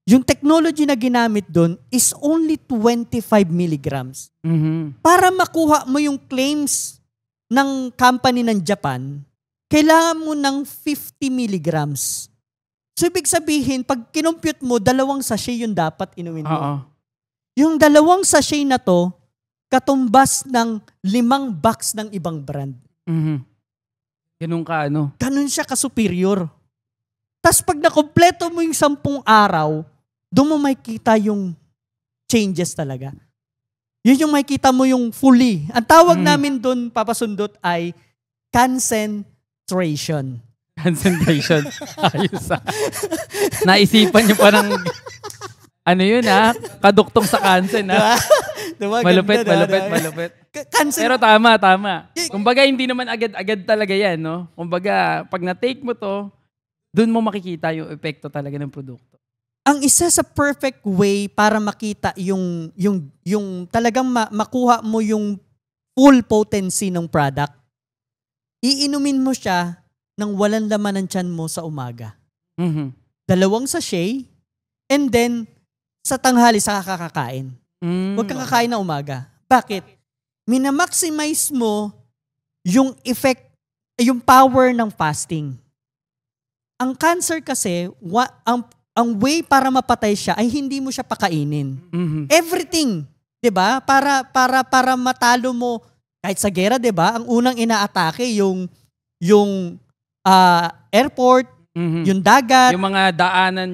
yung technology na ginamit doon is only 25 milligrams. Mhm. Para makuha mo yung claims ng company ng Japan, kailangan mo ng 50 milligrams. So, ibig sabihin, pag kinompute mo, 2 sachet yung dapat inumin mo. Oo. Yung 2 sachet na to, katumbas ng 5 box ng ibang brand. Mhm. Ganun ka, ano? Ganun siya ka-superior. Tapos pag nakompleto mo yung 10 araw, doon mo makikita yung changes talaga. Yun yung makikita mo yung fully. Ang tawag namin doon, papasundot, ay concentration. Concentration. Ayos, ah. Naisipan niyo parang, ano yun, ah? Kaduktong sa kansen, ah. Diba? Malupit. Cancel. Pero tama. Kumbaga, hindi naman agad-agad talaga yan, no? Kumbaga, pag na-take mo to, dun mo makikita yung epekto talaga ng produkto. Ang isa sa perfect way para makita yung talagang makuha mo yung full potency ng product, iinumin mo siya ng walang laman ng tiyan mo sa umaga. Mhm. 2 sachet, and then sa tanghali sa kakakain. Huwag kang kakain na umaga. Bakit? Minamaximize mo yung effect, yung power ng fasting. Ang cancer kasi, ang way para mapatay siya ay hindi mo siya pakainin. Everything, 'di ba? Para matalo mo kahit sa gera, 'di ba? Ang unang inaatake yung airport, yung dagat, Yung mga daanan.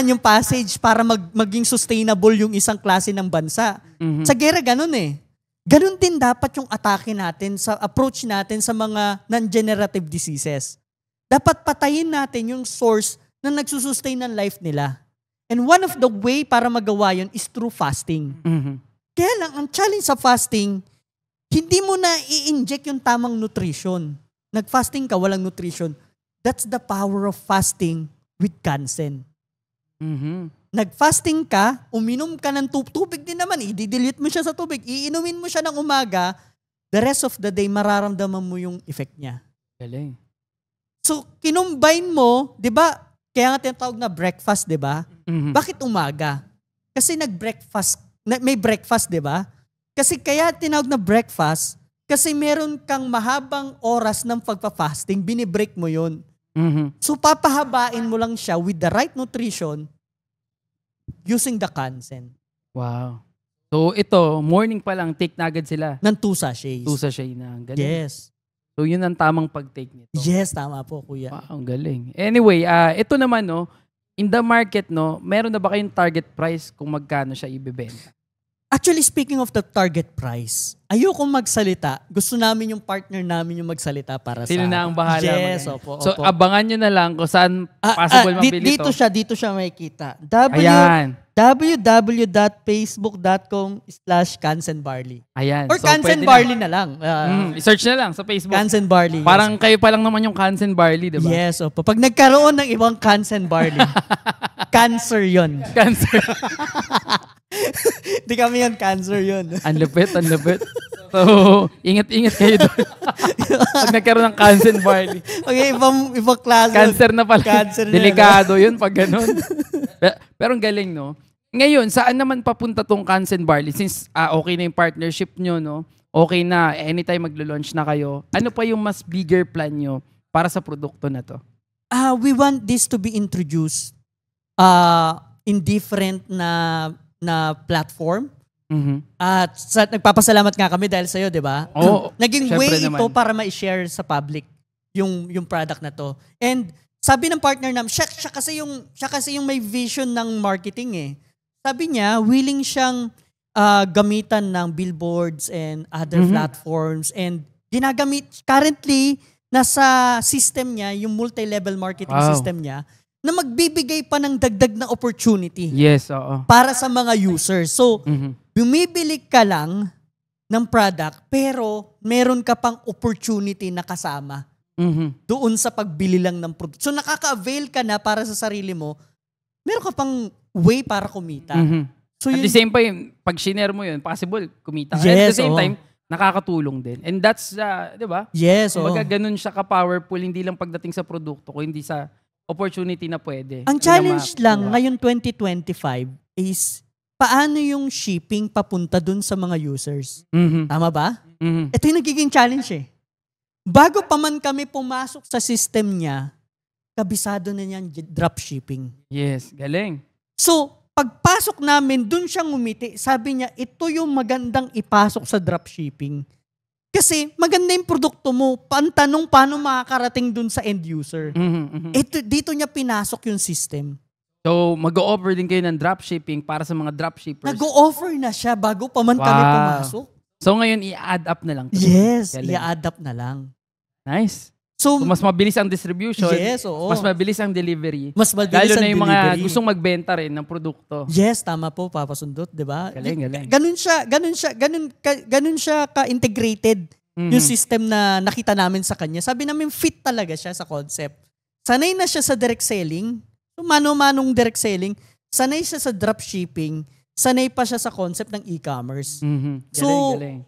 yung passage para maging sustainable yung isang klase ng bansa. Sa gera ganun eh. Ganun din dapat yung atake natin sa approach natin sa mga non-generative diseases. Dapat patayin natin yung source na nagsusustain ng life nila. And one of the way para magawa yun is through fasting. Kaya lang, ang challenge sa fasting, hindi mo na i-inject yung tamang nutrition. Nag-fasting ka, walang nutrition. That's the power of fasting with Kansen. Nag-fasting ka, uminom ka ng tubig din naman, i-dilute mo siya sa tubig, iinumin mo siya ng umaga, the rest of the day, mararamdaman mo yung effect niya. Galing. So, kinumbine mo, di ba, kaya nga tinatawag na breakfast, di ba? Bakit umaga? Kasi may breakfast, di ba? Kasi kaya tinawag na breakfast, kasi meron kang mahabang oras ng pagpa-fasting, binibreak mo yun. So, papahabain mo lang siya with the right nutrition using the Kansen. Wow. So, ito, morning pa lang, take na agad sila. Ng 2 sachets. 2 sachet na. Galing. Yes. So, yun ang tamang pag-take nito. Yes, tama po, kuya. Wow, ang galing. Anyway, ito naman, no, in the market, no, meron na ba kayong target price kung magkano siya ibebenta? Actually, speaking of the target price, ayoko magsalita. Gusto namin yung partner namin yung magsalita para sa... Sino na ang bahala? Yes, opo. So, abangan nyo na lang kung saan possible mabili dito to. dito siya makikita. Ayan. www.facebook.com/Kansen-Barley. Ayan. Or So, Kansen-Barley na lang. I-search na lang sa Facebook. Kansen-Barley. Parang kayo pa lang naman yung Kansen-Barley, di ba? Yes, opo. Pag nagkaroon ng ibang Kansen-Barley, cancer yon. Cancer. Di kami yun, cancer yun. Ang lupit. So, ingat-ingat kayo doon. Pag nagkaroon ng Kansen-Barley. Okay, ibang klase. Cancer na pala. Cancer na Delikado yun pag ganun. Pero ang galing, no? Ngayon, saan naman papunta tong Kansen-Barley? Since okay na yung partnership nyo, no? Okay na, anytime maglo-launch na kayo. Ano pa yung mas bigger plan nyo para sa produkto na to? We want this to be introduced in different na platform. At nagpapasalamat nga kami dahil sa'yo, di ba? Oo. Naging way naman. ito para ma-share sa public yung product na to. And sabi ng partner namin, siya kasi yung may vision ng marketing eh. Sabi niya, willing siyang gamitan ng billboards and other platforms and ginagamit currently nasa system niya, yung multi-level marketing system niya, na magbibigay pa ng dagdag na opportunity. Yes, oo. Para sa mga users. So, bumibili ka lang ng product pero meron ka pang opportunity na kasama doon sa pagbili lang ng product. So, nakaka-avail ka na para sa sarili mo, meron ka pang way para kumita. So, at the same time, pag share mo yun, possible kumita. Yes, at the same time, nakakatulong din. And that's, di ba? Yes, Kumbaga, ganun siya ka-powerful, hindi lang pagdating sa produkto ko, hindi sa opportunity na pwede. Ang challenge lang ngayon 2025 is paano yung shipping papunta dun sa mga users. Tama ba? Ito yung nagiging challenge eh. Bago pa man kami pumasok sa system niya, kabisado na niyan dropshipping. Yes, galing. So, pagpasok namin, dun siyang umiti. Sabi niya, ito yung magandang ipasok sa dropshipping. Kasi maganda yung produkto mo. Tanong paano makakarating dun sa end user. Dito niya pinasok yung system. So, mag-o-offer din kayo ng dropshipping para sa mga dropshippers. Nag-o-offer na siya bago pa man kami pumasok. So, ngayon, i-add up na lang. Yes, i-add up na lang. Nice. So, mas mabilis ang distribution. Yes, oo. Mas mabilis ang delivery. Mas mabilis lalo ang na yung delivery. mga gustong magbenta rin ng produkto. Yes, tama po, Papa Sundot, di ba? Galing. Ganun siya ka-integrated yung system na nakita namin sa kanya. Sabi namin, fit talaga siya sa concept. Sanay na siya sa direct selling. So, mano-manong direct selling. Sanay siya sa dropshipping. Sanay pa siya sa concept ng e-commerce. Galing.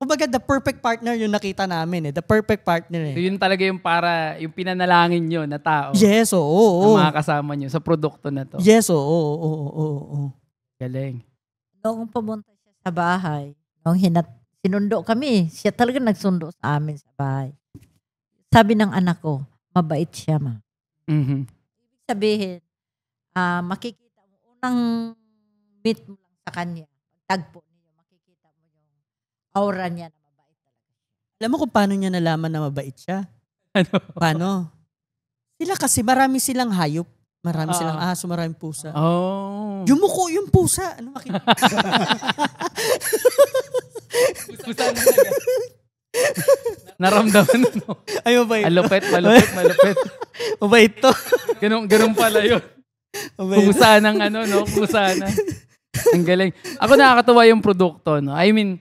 Kumbaga, the perfect partner yung nakita namin eh. The perfect partner eh. So, yun talaga yung pinanalangin nyo na tao. Yes, oo. Na mga kasama nyo sa produkto na to. Yes, oo. Galing. Noong pumunta siya sa bahay, sinundo kami, siya talaga nagsundo sa amin sa bahay. Sabi ng anak ko, mabait siya, ma. Ibig sabihin, makikita mo, unang meet mo lang sa kanya, tagpo niyo, makikita mo yung aura niya na mabait talaga. Alam mo kung paano niya nalaman na mabait siya? Ano? Paano? Sila kasi marami silang hayop. Marami silang aso, maraming pusa. Oh. Yung muko, yung pusa. Ano makita? Pusa na talaga. Naramdaman mo. Ay, mabait. Malupit. Mabait to. Ganun pala yun. Mabait. Pusa ng pusa na. Ang galing. Ako nakakatawa yung produkto, no? I mean,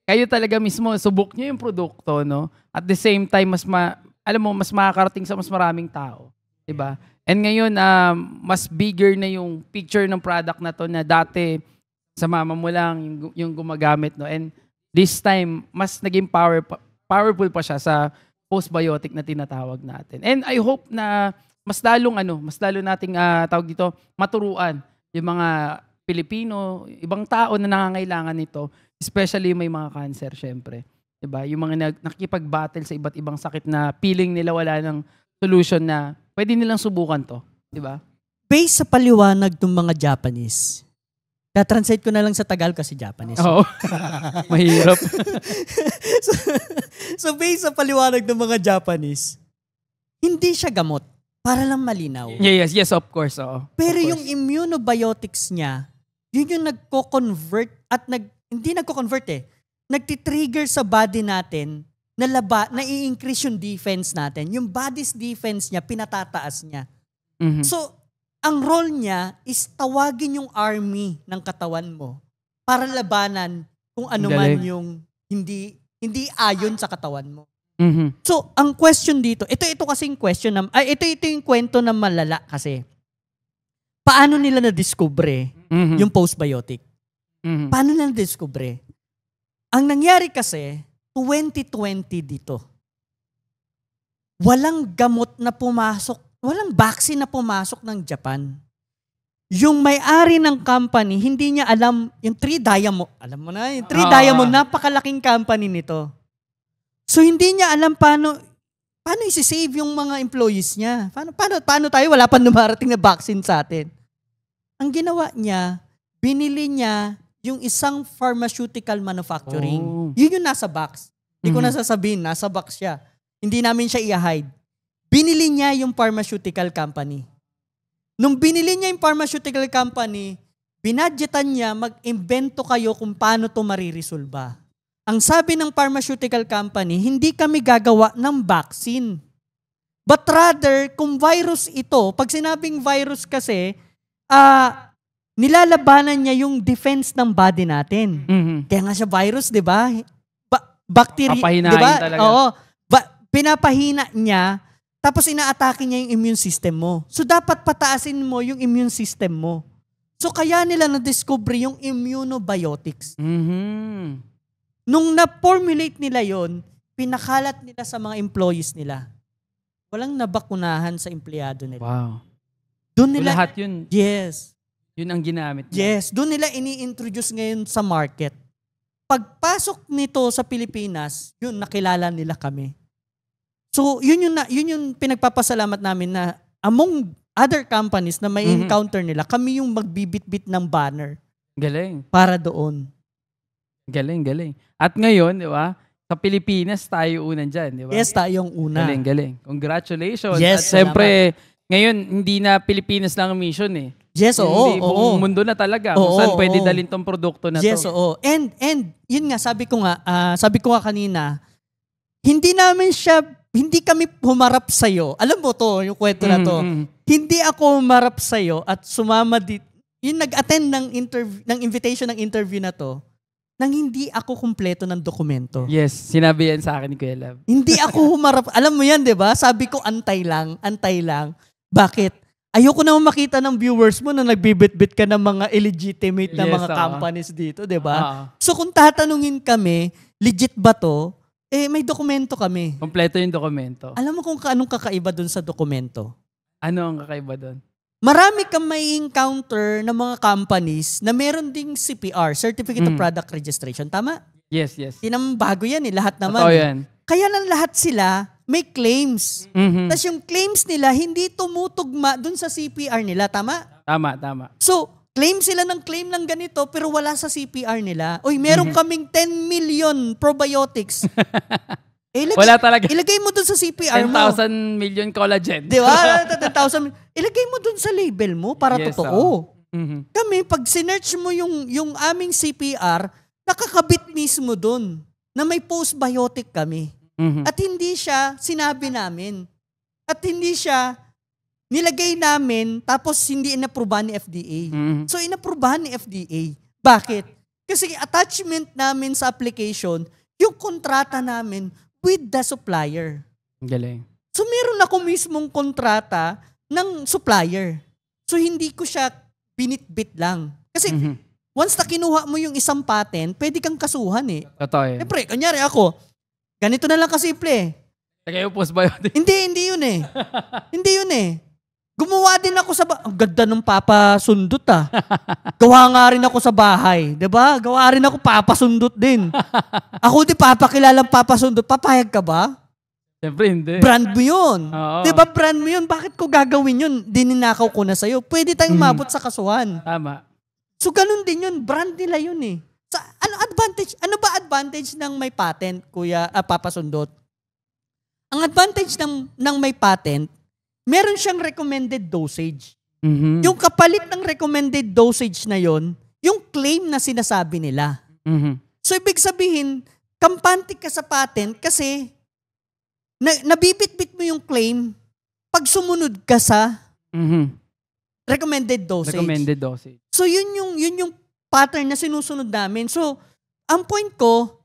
kayo talaga mismo, subok niyo yung produkto, no? At the same time, mas makakarating sa mas maraming tao. Diba? And ngayon, mas bigger na yung picture ng product na to na dati sa mama mo lang yung gumagamit, no? And this time, mas naging powerful pa siya sa postbiotic na tinatawag natin. And I hope na mas lalo nating tawag dito, maturuan yung mga Pilipino, ibang tao na nangangailangan nito, especially may mga cancer, syempre. Diba? Yung mga nakikipag-battle sa iba't ibang sakit na feeling nila wala ng solution na pwede nilang subukan to. Diba? Based sa paliwanag ng mga Japanese, na-translate ko na lang sa Tagalog kasi Japanese. Oo. Mahirap. so based sa paliwanag ng mga Japanese, hindi siya gamot. Para lang malinaw. Yes, of course. Oo. Pero yung immunobiotics niya, yun yung nagko-convert at hindi nagko-convert nagtitrigger sa body natin na i-increase yung defense natin. Yung body's defense niya, pinatataas niya. Mm-hmm. So, ang role niya is tawagin yung army ng katawan mo para labanan kung ano man yung hindi ayon sa katawan mo. Mm-hmm. So, ang question dito, ito kasing question ito yung kwento na malala kasi. Paano nila na-discover yung postbiotic? Mm-hmm. Paano nila na-discover? Ang nangyari kasi, 2020 dito. Walang gamot na pumasok, walang vaccine na pumasok ng Japan. Yung may-ari ng company, hindi niya alam, yung 3 Diamond, alam mo na, yung 3 Diamond, napakalaking company nito. So, hindi niya alam paano isi-save yung mga employees niya. Paano tayo? Wala pa dumarating na vaccine sa atin. Ang ginawa niya, binili niya yung isang pharmaceutical manufacturing. Oh. Yun yung nasa box. Hindi ko nasasabihin, nasa box siya. Hindi namin siya i-hide. Binili niya yung pharmaceutical company. Nung binili niya yung pharmaceutical company, binadgetan niya, mag-invento kayo kung paano to mariresolba. Ang sabi ng pharmaceutical company, hindi kami gagawa ng vaccine. But rather, kung virus ito, pag sinabing virus kasi, nilalabanan niya yung defense ng body natin. Mm-hmm. Kaya nga siya virus, di ba? Bacteria, papahinain di ba? talaga. Oo. Pinapahina niya, tapos inaatake niya yung immune system mo. So, dapat pataasin mo yung immune system mo. So, kaya nila na-discover yung immunobiotics. Mm-hmm. Nung na-formulate nila yon, pinakalat nila sa mga employees nila. Walang nabakunahan sa empleyado nila. Wow. Doon nila, lahat yun. Yes. Yun ang ginamit niya. Yes. Doon nila ini-introduce ngayon sa market. Pagpasok nito sa Pilipinas, yun, nakilala nila kami. So, yun yung pinagpapasalamat namin na among other companies na may encounter nila, kami yung magbibit-bit ng banner. Galing. Para doon. Galing. At ngayon, di ba, sa Pilipinas tayo unan dyan, di ba? Yes, tayong una. Galing. Congratulations. Yes, at siyempre, ngayon, hindi na Pilipinas lang ang mission eh. Yes, oo. Buong mundo na talaga. Kung saan pwede dalhin tong produkto na to. Yes, oo. And yun nga, sabi ko nga kanina, hindi kami humarap sa'yo. Alam mo to, yung kwento na to. Hindi ako humarap sa'yo at sumama dito. Yung nag-attend ng invitation ng interview na to, nang hindi ako kumpleto ng dokumento. Yes, sinabi yan sa akin ni Kuya Lab. Hindi ako humarap. Alam mo yan, di ba? Sabi ko, antay lang. Bakit? Ayoko naman makita ng viewers mo na nagbibit-bit ka ng mga illegitimate na mga companies dito, di ba? So kung tatanungin kami, legit ba to? May dokumento kami. Kompleto yung dokumento. Alam mo kung anong kakaiba dun sa dokumento? Ano ang kakaiba dun? Marami kang may encounter ng mga companies na meron ding CPR, Certificate of Product Registration. Tama? Yes. Bago yan lahat naman. Yan. Kaya lang lahat sila may claims. Tapos yung claims nila hindi tumutugma dun sa CPR nila. Tama? Tama. So, claim sila ng claim ng ganito pero wala sa CPR nila. Uy, meron kaming 10 million probiotics. Wala talaga. Ilagay mo dun sa CPR mo. 10,000 million collagen. Di ba? 10,000. Ilagay mo dun sa label mo para Yes, totoo. Mhm. Kami, pag sinerch mo yung aming CPR, nakakabit mismo dun na may postbiotic kami. Mhm. At hindi siya sinabi namin. At hindi siya nilagay namin tapos hindi inaprubahan ni FDA. Mhm. So, inaprubahan ni FDA. Bakit? Kasi attachment namin sa application, yung kontrata namin with the supplier. Galing. So, meron ako mismong kontrata ng supplier. So, hindi ko siya binitbit lang. Kasi, Mhm. once na kinuha mo yung isang patent, pwede kang kasuhan eh. Totoo yun. Siyempre, kanyari ako, ganito na lang kasimple eh. Kaya yung postbiotic. Hindi yun eh. Hindi yun eh. Gumawa din ako sa ang ganda ng papasundot ah. Gawa nga rin ako sa bahay. Diba? Gawa rin ako papasundot din. Ako di papakilalang papasundot. Papayag ka ba? Siyempre hindi. Brand mo yun. Oo. Diba brand mo yun? Bakit ko gagawin yun? Dininakaw ko na sa'yo. Pwede tayong mabot sa kasuhan. Tama. So ganun din yun. Brand nila yun eh. Sa, ano ba advantage ng may patent, Kuya Papasundot? Ang advantage ng may patent, meron siyang recommended dosage. Mhm. Yung kapalit ng recommended dosage na yon, yung claim na sinasabi nila. Mhm. So, ibig sabihin, kampante ka sa patent kasi nabibit-bit mo yung claim pag sumunod ka sa Mhm. recommended dosage. Recommended dosage. So, yun yung pattern na sinusunod namin. So, ang point ko,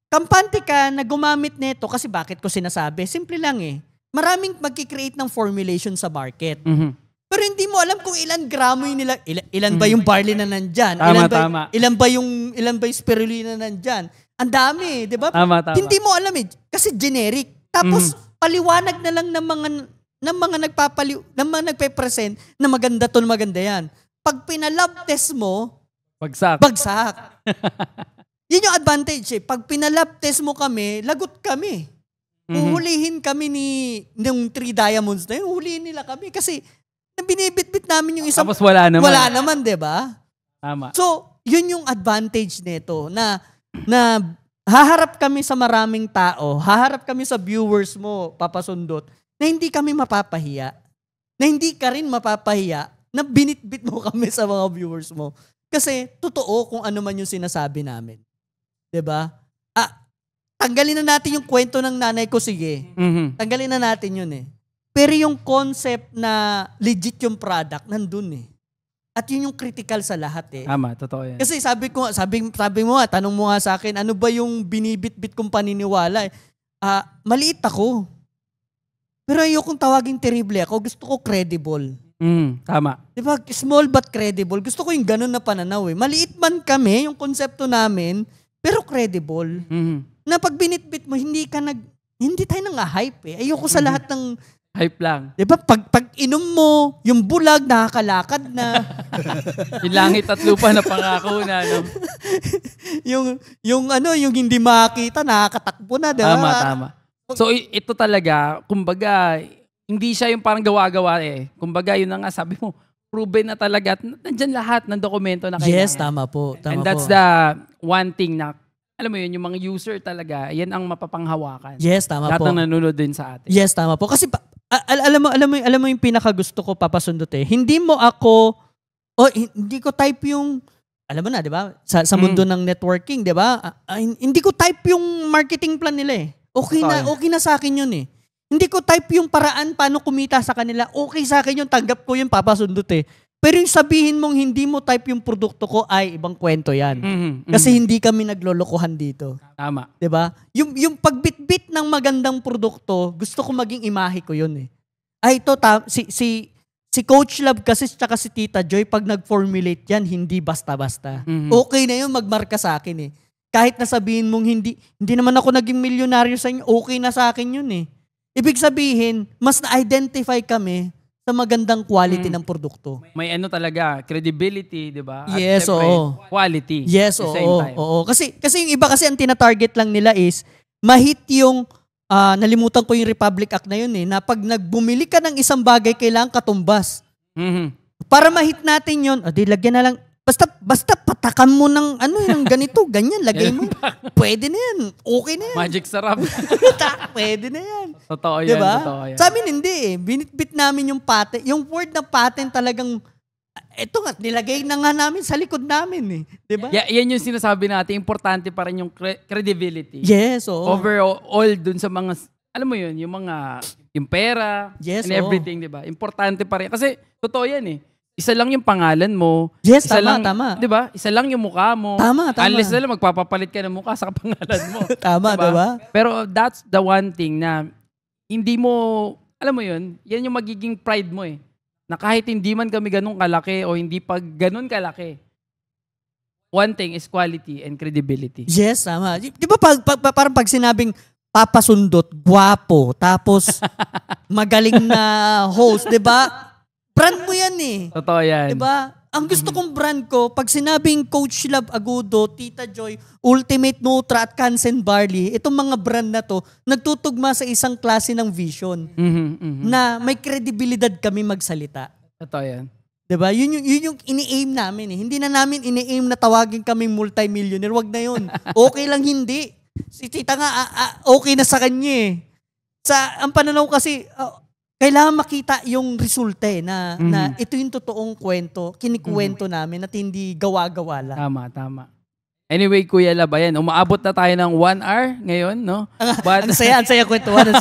kampante ka na gumamit nito kasi bakit ko sinasabi? Simple lang eh. Maraming magkikreate ng formulation sa market. Mhm. Pero hindi mo alam kung ilan gramo yung nila, ilan ba yung barley na nandyan? Tama. Ilan ba yung spirulina nandyan? Ang dami, di ba? Tama. Hindi mo alam eh. Kasi generic. Tapos, paliwanag na lang ng mga nagpe-present na maganda to, maganda yan. Pag pinalab test mo, Bagsak. Yun yung advantage eh. Pag pinalab test mo kami, lagot kami. Uhulihin kami ng 3 diamonds na yun. Uhulihin nila kami kasi binibit-bit namin yung isang... Tapos wala naman. Wala naman, di ba? Tama. So, yun yung advantage nito na haharap kami sa maraming tao, haharap kami sa viewers mo, Papasundot, na hindi kami mapapahiya. Na hindi ka rin mapapahiya na binitbit mo kami sa mga viewers mo. Kasi totoo kung ano man yung sinasabi namin. 'Di ba? Tanggalin na natin yung kwento ng nanay ko, sige. Mhm. Tanggalin na natin yun eh. Pero yung concept na legit yung product, nandun eh. At yun yung critical sa lahat eh. Tama, totoo yan. Kasi sabi mo nga, tanong mo nga sa akin, ano ba yung binibit-bit kong paniniwala eh? Maliit ako. Pero ayokong tawaging terrible ako. Gusto ko credible. Tama. Diba? Small but credible. Gusto ko yung ganun na pananaw eh. Maliit man kami, yung konsepto namin, pero credible. Mhm. Na pag binitbit mo, hindi tayo nang-hype eh. Ayoko sa lahat ng, Hype lang. di ba, pag inom mo, yung bulag, nakakalakad na. Yung langit at lupa na pangako na. No? yung hindi makita, nakakatakbo na, di ba? Tama. So ito talaga, kumbaga, hindi siya yung parang gawa-gawa eh. Kumbaga, yun na nga, sabi mo, proven na talaga at nandyan lahat ng dokumento na kailangan. Yes, tama po. And that's the one thing na, alam mo yun, yung mga user talaga, yan ang mapapanghawakan. Yes, tama lahat po. ng nanonood din sa atin. Yes, tama po. Kasi alam mo yung pinakagusto ko, Papasundot eh. Hindi ko type yung, alam mo na, di ba? Sa mundo ng networking, di ba? Hindi ko type yung marketing plan nila eh. Okay na sa akin yun eh. Hindi ko type yung paraan paano kumita sa kanila. Okay sa akin yun, tanggap ko yung Papasundot eh. Pero yung sabihin mong hindi mo type yung produkto ko, ay ibang kwento yan. Kasi hindi kami naglolokohan dito. Tama. 'Di ba? Yung pagbitbit ng magandang produkto, gusto ko maging imahe ko 'yun eh. Ay ito si Coach Love kasi tsaka si Tita Joy pag nag-formulate yan, hindi basta-basta. Okay na 'yun magmarka sa akin eh. Kahit na sabihin mong hindi naman ako naging milyonaryo sa inyo, okay na sa akin 'yun eh. Ibig sabihin, mas na-identify kami sa magandang quality ng produkto. May talaga, credibility, di ba? At Yes, syempre, oo. quality. Yes, at the same time. oo. Kasi yung iba kasi ang tina-target lang nila is ma-hit yung nalimutan ko yung Republic Act na yun eh, na pag nagbumili ka ng isang bagay, kailangan katumbas. Para ma-hit natin yun, di lagyan na lang. Basta patakan mo ng ng ganito, ganyan, lagay mo. Pwede na yan. Okay na yan. Magic sarap. Pwede na yan. Totoo yan, diba? totoo yan. Sa amin hindi eh. Binitbit namin yung patent. Yung word na patent talagang, eto nga, nilagay na nga namin sa likod namin eh. Diba? Yan yung sinasabi natin. Importante pa rin yung credibility. Yes, oo. Overall dun sa mga, alam mo yun, yung pera, yes, and everything, di ba? Importante pa rin. Kasi, totoo yan eh. Isa lang yung pangalan mo. Yes, isa tama, lang, tama. Di ba? Isa lang yung mukha mo. Tama. Unless na lang magpapapalit ka ng mukha sa pangalan mo. Tama, diba? Pero that's the one thing na hindi mo, alam mo yun, yan yung magiging pride mo eh. Na kahit hindi man kami ganun kalaki o hindi pa ganun kalaki, one thing is quality and credibility. Yes, tama. Di ba parang pag sinabing papasundot, gwapo, tapos magaling na host, di ba? Brand mo yan eh. Totoo yan. Diba? Ang gusto kong brand ko, pag sinabing Coach Love Agudo, Tita Joy, Ultimate Nutra at Kansen Barley, itong mga brand na to, nagtutugma sa isang klase ng vision na may kredibilidad kami magsalita. Totoo yan. Diba? Yun yung ini-aim namin eh. Hindi na namin ini-aim na tawagin kaming multi-millionaire. Wag na yun. Okay lang hindi. Si Tita nga, okay na sa kanya eh. Ang pananaw kasi, kailangan makita yung resulta eh, na ito yung totoong kwento, kinikuwento namin at hindi gawa-gawa lang. Tama. Anyway, Kuya Lab, ayan, umaabot na tayo ng 1 hour ngayon, no? But, ang saya kwentuhan,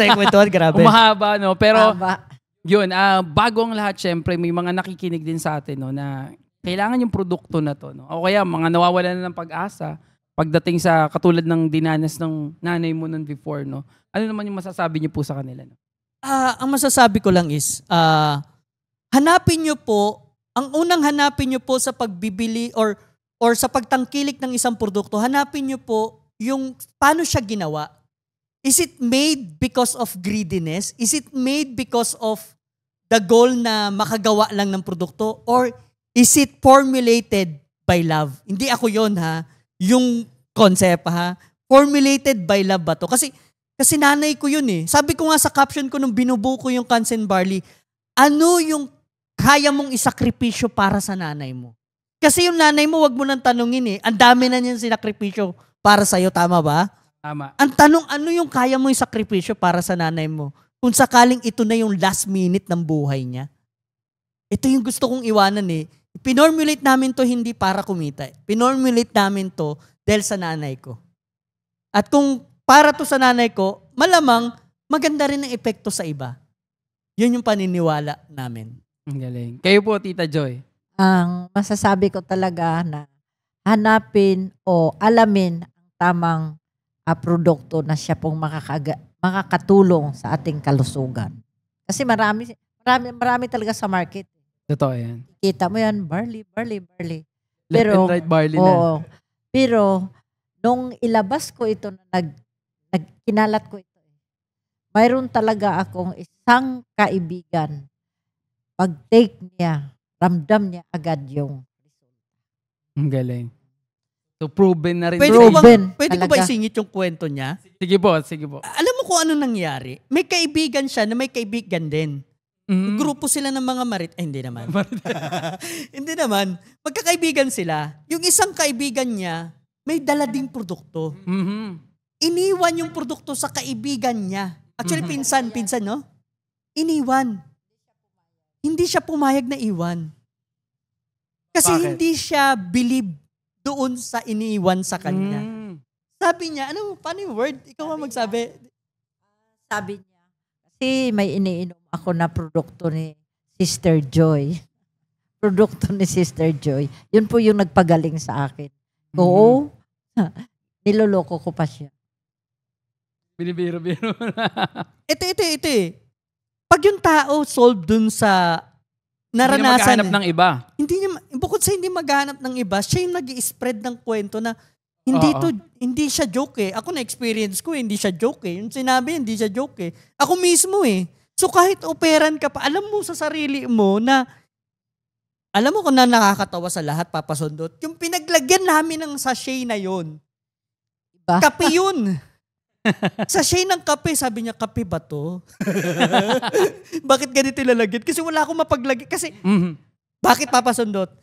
grabe. Umahaba, no? Pero, Tama. yun, bago ang lahat, syempre, may mga nakikinig din sa atin, no, na kailangan yung produkto na to, no? O kaya, mga nawawalan na ng pag-asa, pagdating sa katulad ng dinanas ng nanay mo nun before, no? Ano naman yung masasabi niyo po sa kanila, no? Ang masasabi ko lang is, hanapin nyo po, ang unang hanapin nyo po sa pagbibili or sa pagtangkilik ng isang produkto, hanapin nyo po yung paano siya ginawa. Is it made because of greediness? Is it made because of the goal na makagawa lang ng produkto? Or is it formulated by love? Hindi ako yon ha. Yung concept ha. Formulated by love ba to? Kasi nanay ko yun eh. Sabi ko nga sa caption ko nung binubuo ko yung Kansen Barley, ano yung kaya mong isakripisyo para sa nanay mo? Kasi yung nanay mo, wag mo nang tanungin eh. Ang dami na niyang sinakripisyo para sa'yo, tama ba? Tama. Ang tanong, ano yung kaya mong isakripisyo para sa nanay mo? Kung sakaling ito na yung last minute ng buhay niya. Ito yung gusto kong iwanan eh. Pinormulate namin to hindi para kumita. Pinormulate namin to dahil sa nanay ko. At kung para to sa nanay ko, malamang maganda rin ang epekto sa iba. Yun yung paniniwala namin. Ang galing. Kayo po, Tita Joy. Ang masasabi ko talaga na hanapin o alamin ang tamang produkto na siya pong makakatulong sa ating kalusugan. Kasi marami talaga sa market. Totoo yan. Kita mo yan, barley. Left and right barley na. Oo. Pero, nung ilabas ko ito na kinalat ko ito. Mayroon talaga akong isang kaibigan. Pag-take niya, ramdam niya agad yung result. Ang galing. So, proven na rin. Pwede ko ba isingit yung kwento niya? Sige po. Alam mo kung ano nangyari? May kaibigan siya na may kaibigan din. Grupo sila ng mga hindi naman. Hindi naman. Magkakaibigan sila. Yung isang kaibigan niya, may dala ding produkto. Iniwan yung produkto sa kaibigan niya. Actually, pinsan, no? Iniwan. Hindi siya pumayag na iwan. Kasi Bakit? hindi siya believe doon sa iniwan sa kanya. Sabi niya, paano yung word? Ikaw ang magsabi. Sabi niya, kasi may iniinom ako na produkto ni Sister Joy. Produkto ni Sister Joy. Yun po yung nagpagaling sa akin. Oo. Niloloko ko pa siya. Binibiro-biro. Ito. Pag yung tao solve dun sa naranasan. Hindi na maghanap ng iba. Bukod sa hindi maghanap ng iba, siya yung nag-i-spread ng kwento na hindi siya joke eh. Ako na-experience ko, hindi siya joke eh. Yung sinabi, hindi siya joke eh. Ako mismo eh. So kahit operan ka pa, alam mo sa sarili mo na, alam mo kung na nakakatawa sa lahat, papasundot, yung pinaglagyan namin ng sachet na yon, kape yun. Sachet ng kape, sabi niya, kape ba to? Bakit ganito ilalagyan? Kasi wala akong mapaglagyan. Kasi Bakit papasundot?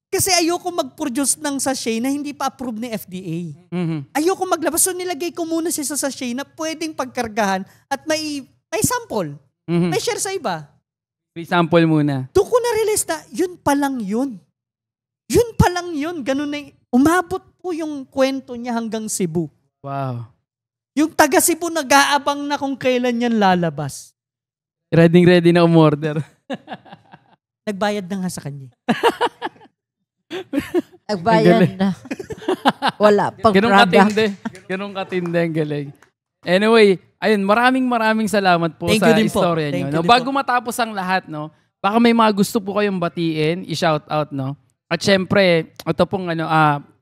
Kasi ayoko mag-produce ng sachet na hindi pa approved ng FDA. Ayoko maglabas. So nilagay ko muna siya sa sachet na pwedeng pagkargahan at may sample. May share sa iba. May sample muna. Doon ko na-realize na yun pa lang yun. Yun pa lang yun. Ganun na umabot po yung kwento niya hanggang Cebu. Wow. Yung taga Cebu nag-aabang na kung kailan yan lalabas. Ready na umorder. Nagbayad na nga sa kanya. Nagbayad na. Wala pang product. Ganun katindi ang galing. Anyway, ayun, maraming salamat po Thank sa you din po. istorya Thank nyo. you din Bago po. matapos ang lahat, no, baka may mga gusto po kayong batiin, i-shout out, no? At syempre, ito pong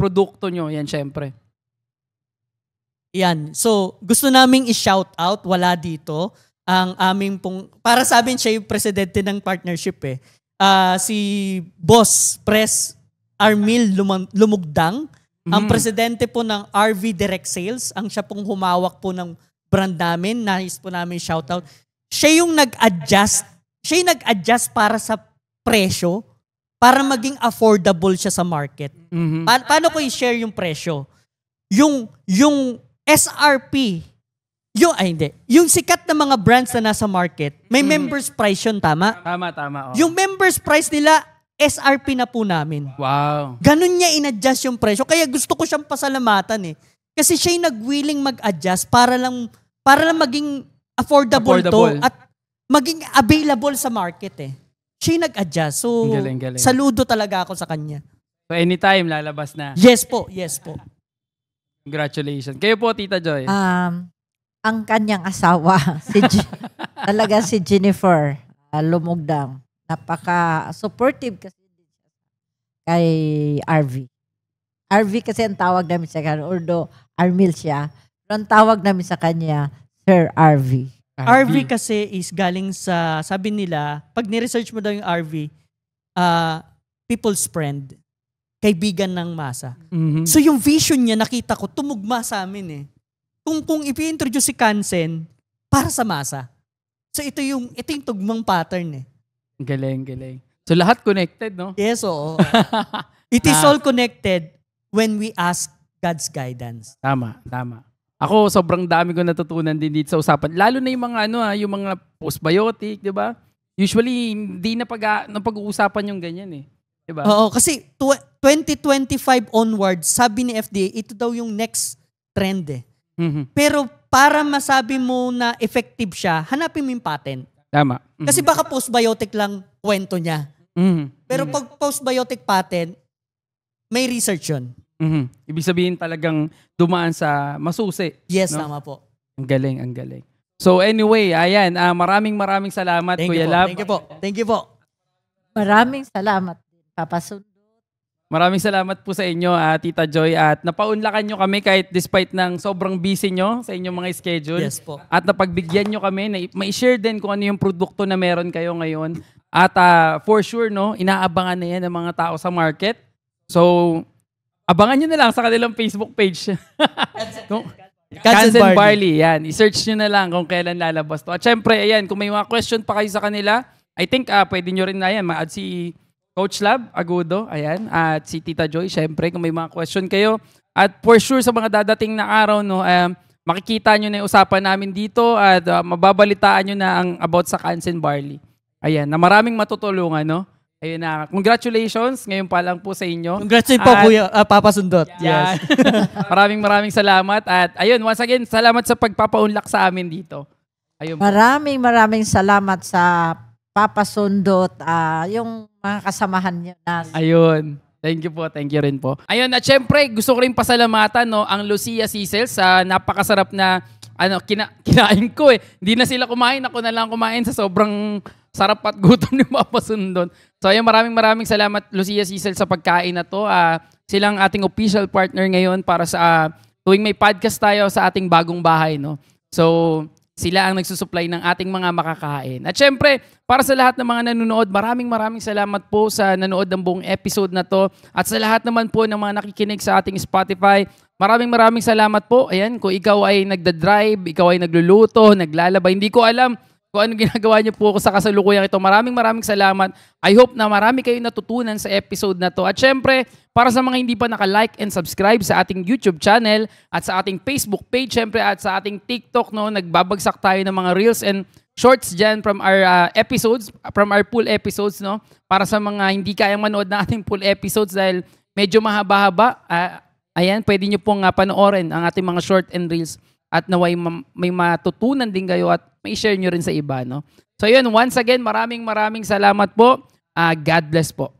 produkto nyo, yan syempre. Yan. So, gusto naming i-shout out, wala dito, ang aming pong, para sa amin siya yung presidente ng partnership si Boss Press Armil Lumugdang, ang presidente po ng RV Direct Sales, ang siya pong humawak po ng brand namin, nais po namin shout out. Siya yung nag-adjust para sa presyo, para maging affordable siya sa market. Paano ko i-share yung presyo? Yung SRP, yung sikat na mga brands na nasa market, may members price yun, tama? Tama. Oh. Yung members price nila, SRP na po namin. Wow. Ganun niya in-adjust yung presyo. Kaya gusto ko siyang pasalamatan Kasi siya yung nag-willing mag-adjust para lang maging affordable to at maging available sa market Siya yung nag-adjust. So, Galing. saludo talaga ako sa kanya. So anytime lalabas na. Yes po. Congratulations. Kayo po, Tita Joy. Ang kanyang asawa, talaga si Jennifer Lumugdang. Napaka-supportive kasi kay RV. RV kasi ang tawag namin sa kanya, although Armil siya, pero ang tawag namin sa kanya, Sir RV. RV kasi is galing sa, sabi nila, pag ni-research mo daw yung RV, people's friend, kaibigan ng masa. So yung vision niya, nakita ko, tumugma sa amin Kung ipi-introduce si Kansen, para sa masa. So ito yung tugmang pattern Galing. So lahat connected, no? Yes, oo. It is all connected when we ask God's guidance. Tama. Ako, sobrang dami ko natutunan din dito sa usapan. Lalo na yung mga yung mga postbiotic, di ba? Usually, hindi na pag-uusapan yung ganyan Di ba? Oo, kasi 2025 onwards, sabi ni FDA, ito daw yung next trend Pero para masabi mo na effective siya, hanapin mo yung patent. Tama. Kasi baka postbiotic lang kwento niya. Pero pag postbiotic patent, may research yun. Ibig sabihin talagang dumaan sa masusi. Yes, no? tama po. Ang galing. So anyway, ayan, maraming salamat, Kuya Lab. Thank you po. Maraming salamat din, Papa Sundot. Maraming salamat po sa inyo, Tita Joy. At napaunlakan nyo kami kahit despite ng sobrang busy nyo sa inyong mga schedule. Yes po. At napagbigyan nyo kami na ma-share din kung ano yung produkto na meron kayo ngayon. At for sure, inaabangan na yan ng mga tao sa market. So, abangan nyo na lang sa kanilang Facebook page. Kansen Barley. Yan. I-search nyo na lang kung kailan lalabas to. At syempre, ayan, kung may mga question pa kayo sa kanila, I think pwede nyo rin na yan. Ma-add si Coach Lab Agudo, ayan, at si Tita Joy, syempre, kung may mga question kayo. At for sure, sa mga dadating na araw, makikita nyo na yung usapan namin dito at mababalitaan nyo na ang about sa Kansen Barley. Ayan, na maraming matutulungan, Ayun na, congratulations ngayon pa lang po sa inyo. Congratulations po, Kuya Papa Sundot. Yes. maraming salamat. At ayun, once again, salamat sa pagpapaunlak sa amin dito. Ayun po. Maraming salamat sa Papa Sundot, yung mga kasamahan niyo na. Ayun. Thank you po. Thank you rin po. Ayun, at syempre, gusto ko rin pasalamatan ang Lucia Sisel sa napakasarap na kinain ko Hindi na sila kumain. Ako na lang kumain sa sobrang sarap at gutom ni Papa Sundot. So ayun, maraming salamat Lucia Sisel sa pagkain na to. Silang ating official partner ngayon para sa tuwing may podcast tayo sa ating bagong bahay, So, sila ang nagsusupply ng ating mga makakain. At syempre, para sa lahat ng mga nanonood, maraming salamat po sa nanood ng buong episode na to. At sa lahat naman po ng mga nakikinig sa ating Spotify, maraming salamat po. Ayan, kung ikaw ay nagda-drive, ikaw ay nagluluto, naglalaba, hindi ko alam kung ano ginagawa niyo po sa kasalukuyang ito. Maraming salamat. I hope na marami kayong natutunan sa episode na to. At syempre, para sa mga hindi pa naka-like and subscribe sa ating YouTube channel at sa ating Facebook page, syempre at sa ating TikTok, no, nagbabagsak tayo ng mga reels and shorts dyan from our episodes, from our full episodes, no? Para sa mga hindi kayang manood ng ating full episodes dahil medyo mahaba-haba, ayan, pwede nyo pong panoorin ang ating mga short and reels at naway may matutunan din kayo at may share nyo rin sa iba, no? So yun, once again, maraming salamat po. God bless po.